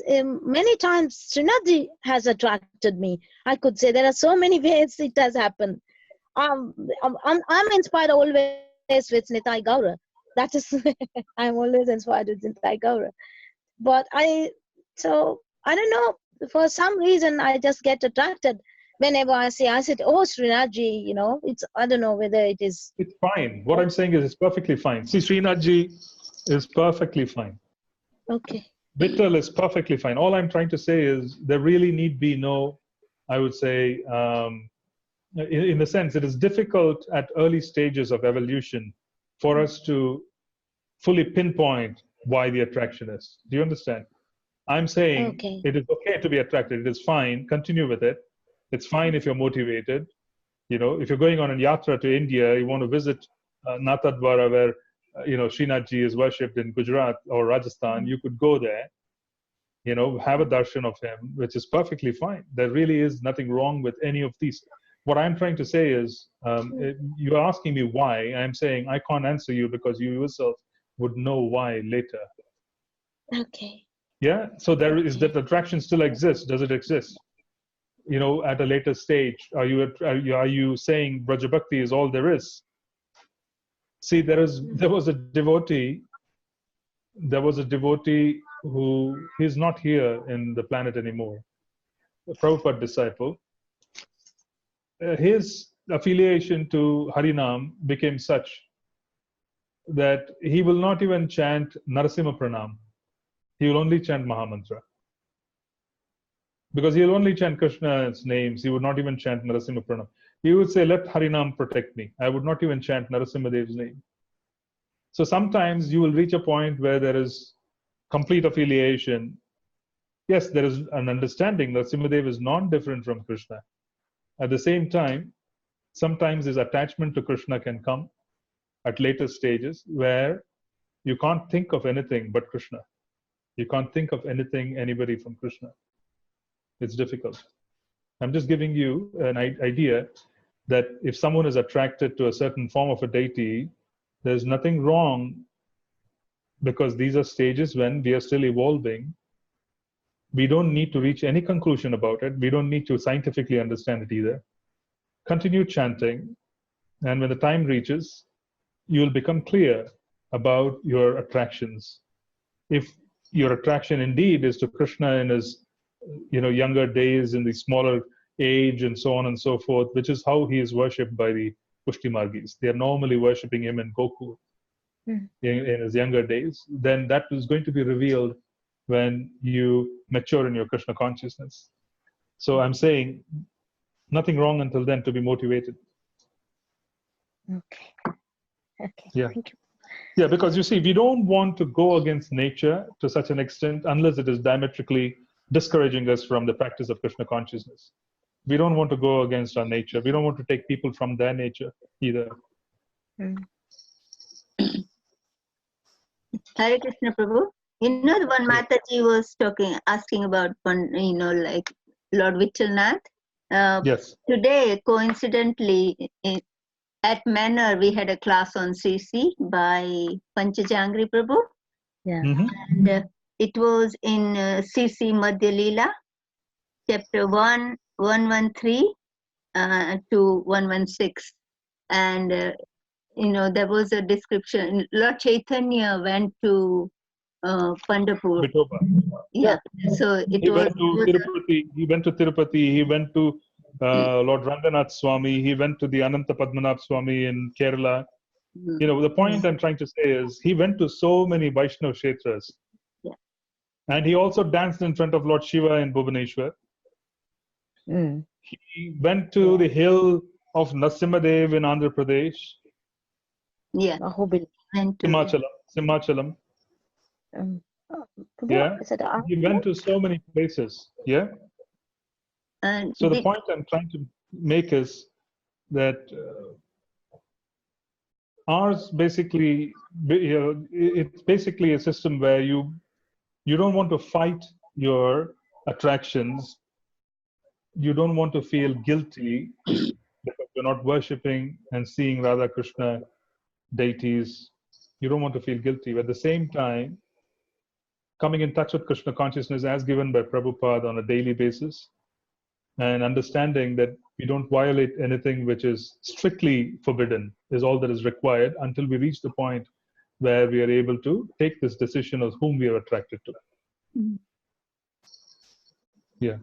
many times Srinathji has attracted me. I could say there are so many ways it has happened. I'm inspired always with Nitai Gaura. That is, I'm always inspired with Nitai Gaura. But I don't know, for some reason I just get attracted whenever I said, oh, Srinathji, it's, I don't know whether it is. It's fine. What I'm saying is it's perfectly fine. See, Srinathji is perfectly fine. Okay. Vittal is perfectly fine. All I'm trying to say is there really need be no, I would say, in the sense, it is difficult at early stages of evolution for us to fully pinpoint why the attraction is. Do you understand? I'm saying It is okay to be attracted. It is fine. Continue with it. It's fine if you're motivated. If you're going on a yatra to India, you want to visit Nathadwara, where Srinathji is worshipped in Gujarat or Rajasthan, you could go there, have a darshan of him, which is perfectly fine. There really is nothing wrong with any of these. What I'm trying to say is, you're asking me why. I'm saying I can't answer you because you yourself would know why later. Okay. Yeah. So there is that attraction still exists. Does it exist? At a later stage, are you saying Braja Bhakti is all there is? See, there was a devotee who is not here in the planet anymore. A Prabhupada disciple. His affiliation to Harinam became such that he will not even chant Narasimha Pranam. He will only chant Mahamantra. Because he will only chant Krishna's names. He would not even chant Narasimha Pranam. He would say, let Harinam protect me. I would not even chant Narasimha Dev's name. So sometimes you will reach a point where there is complete affiliation. Yes, there is an understanding that Narasimha Dev is not different from Krishna. At the same time, sometimes his attachment to Krishna can come at later stages where you can't think of anything but Krishna. You can't think of anybody from Krishna. It's difficult. I'm just giving you an idea that if someone is attracted to a certain form of a deity, there's nothing wrong, because these are stages when we are still evolving. We don't need to reach any conclusion about it. We don't need to scientifically understand it either. Continue chanting, and when the time reaches, you'll become clear about your attractions. If your attraction indeed is to Krishna in his younger days, in the smaller age, and so on and so forth, which is how he is worshipped by the Pushti Margis. They are normally worshipping him in Gokul in his younger days. Then that is going to be revealed when you mature in your Krishna consciousness. So I'm saying nothing wrong until then to be motivated. Okay. Yeah. Thank you. Yeah, because you see, we don't want to go against nature to such an extent unless it is diametrically discouraging us from the practice of Krishna consciousness. We don't want to go against our nature. We don't want to take people from their nature either. Hare Krishna Prabhu. The one Mataji was asking about, like Lord Vichalnath. Yes. Today, coincidentally, at Manor, we had a class on CC by Panchajangri Prabhu. Yeah. And it was in CC Madhya Leela, chapter 113 to 116. And, there was a description. Lord Chaitanya went to Pandharpur. Vithoba. Yeah. So He went to Tirupati. He went to Lord Ranganath Swami. He went to the Ananta Padmanabh Swami in Kerala. The point I'm trying to say is he went to so many Vaishnava Kshetras. Yeah. And he also danced in front of Lord Shiva in Bhubaneswar. He went to the hill of Narasimhadev in Andhra Pradesh. Yeah. Simhachalam. Yeah. He went to so many places. Yeah. So the point I'm trying to make is that ours basically, it's basically a system where you don't want to fight your attractions. You don't want to feel guilty because you're not worshipping and seeing Radha Krishna deities. You don't want to feel guilty. But at the same time, coming in touch with Krishna consciousness as given by Prabhupada on a daily basis, and understanding that we don't violate anything which is strictly forbidden is all that is required until we reach the point where we are able to take this decision of whom we are attracted to. Yeah.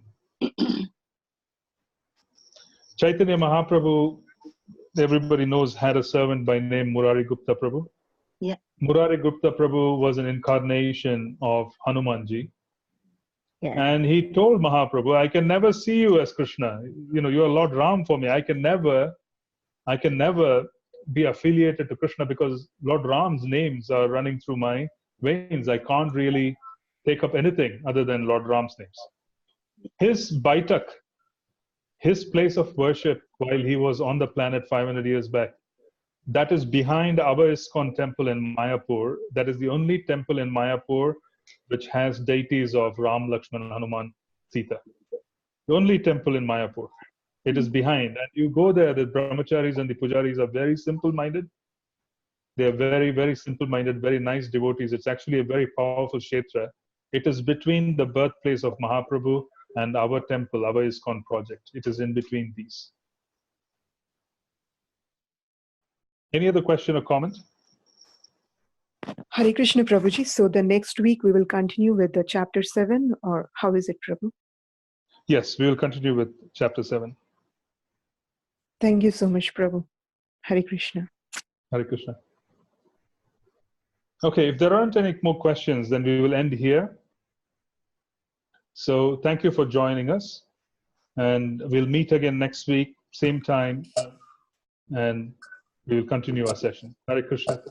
Chaitanya Mahaprabhu, everybody knows, had a servant by name Murari Gupta Prabhu. Yeah. Murari Gupta Prabhu was an incarnation of Hanumanji. Yeah. And he told Mahaprabhu, I can never see you as Krishna. You are Lord Ram for me. I can never be affiliated to Krishna because Lord Ram's names are running through my veins. I can't really take up anything other than Lord Ram's names. His Baitak, his place of worship while he was on the planet 500 years back, that is behind our ISKCON temple in Mayapur. That is the only temple in Mayapur which has deities of Ram, Lakshman, Hanuman, Sita. The only temple in Mayapur. It is behind. And you go there, the brahmacharis and the pujaris are very simple-minded. They are very, very simple-minded, very nice devotees. It's actually a very powerful kshetra. It is between the birthplace of Mahaprabhu and our temple, our ISKCON project. It is in between these. Any other question or comment? Hare Krishna Prabhuji. So the next week we will continue with the chapter 7, or how is it, Prabhu? Yes, we will continue with chapter 7. Thank you so much, Prabhu. Hare Krishna. Hare Krishna. Okay, if there aren't any more questions, then we will end here. So thank you for joining us. And we'll meet again next week, same time, and we will continue our session. Hare Krishna.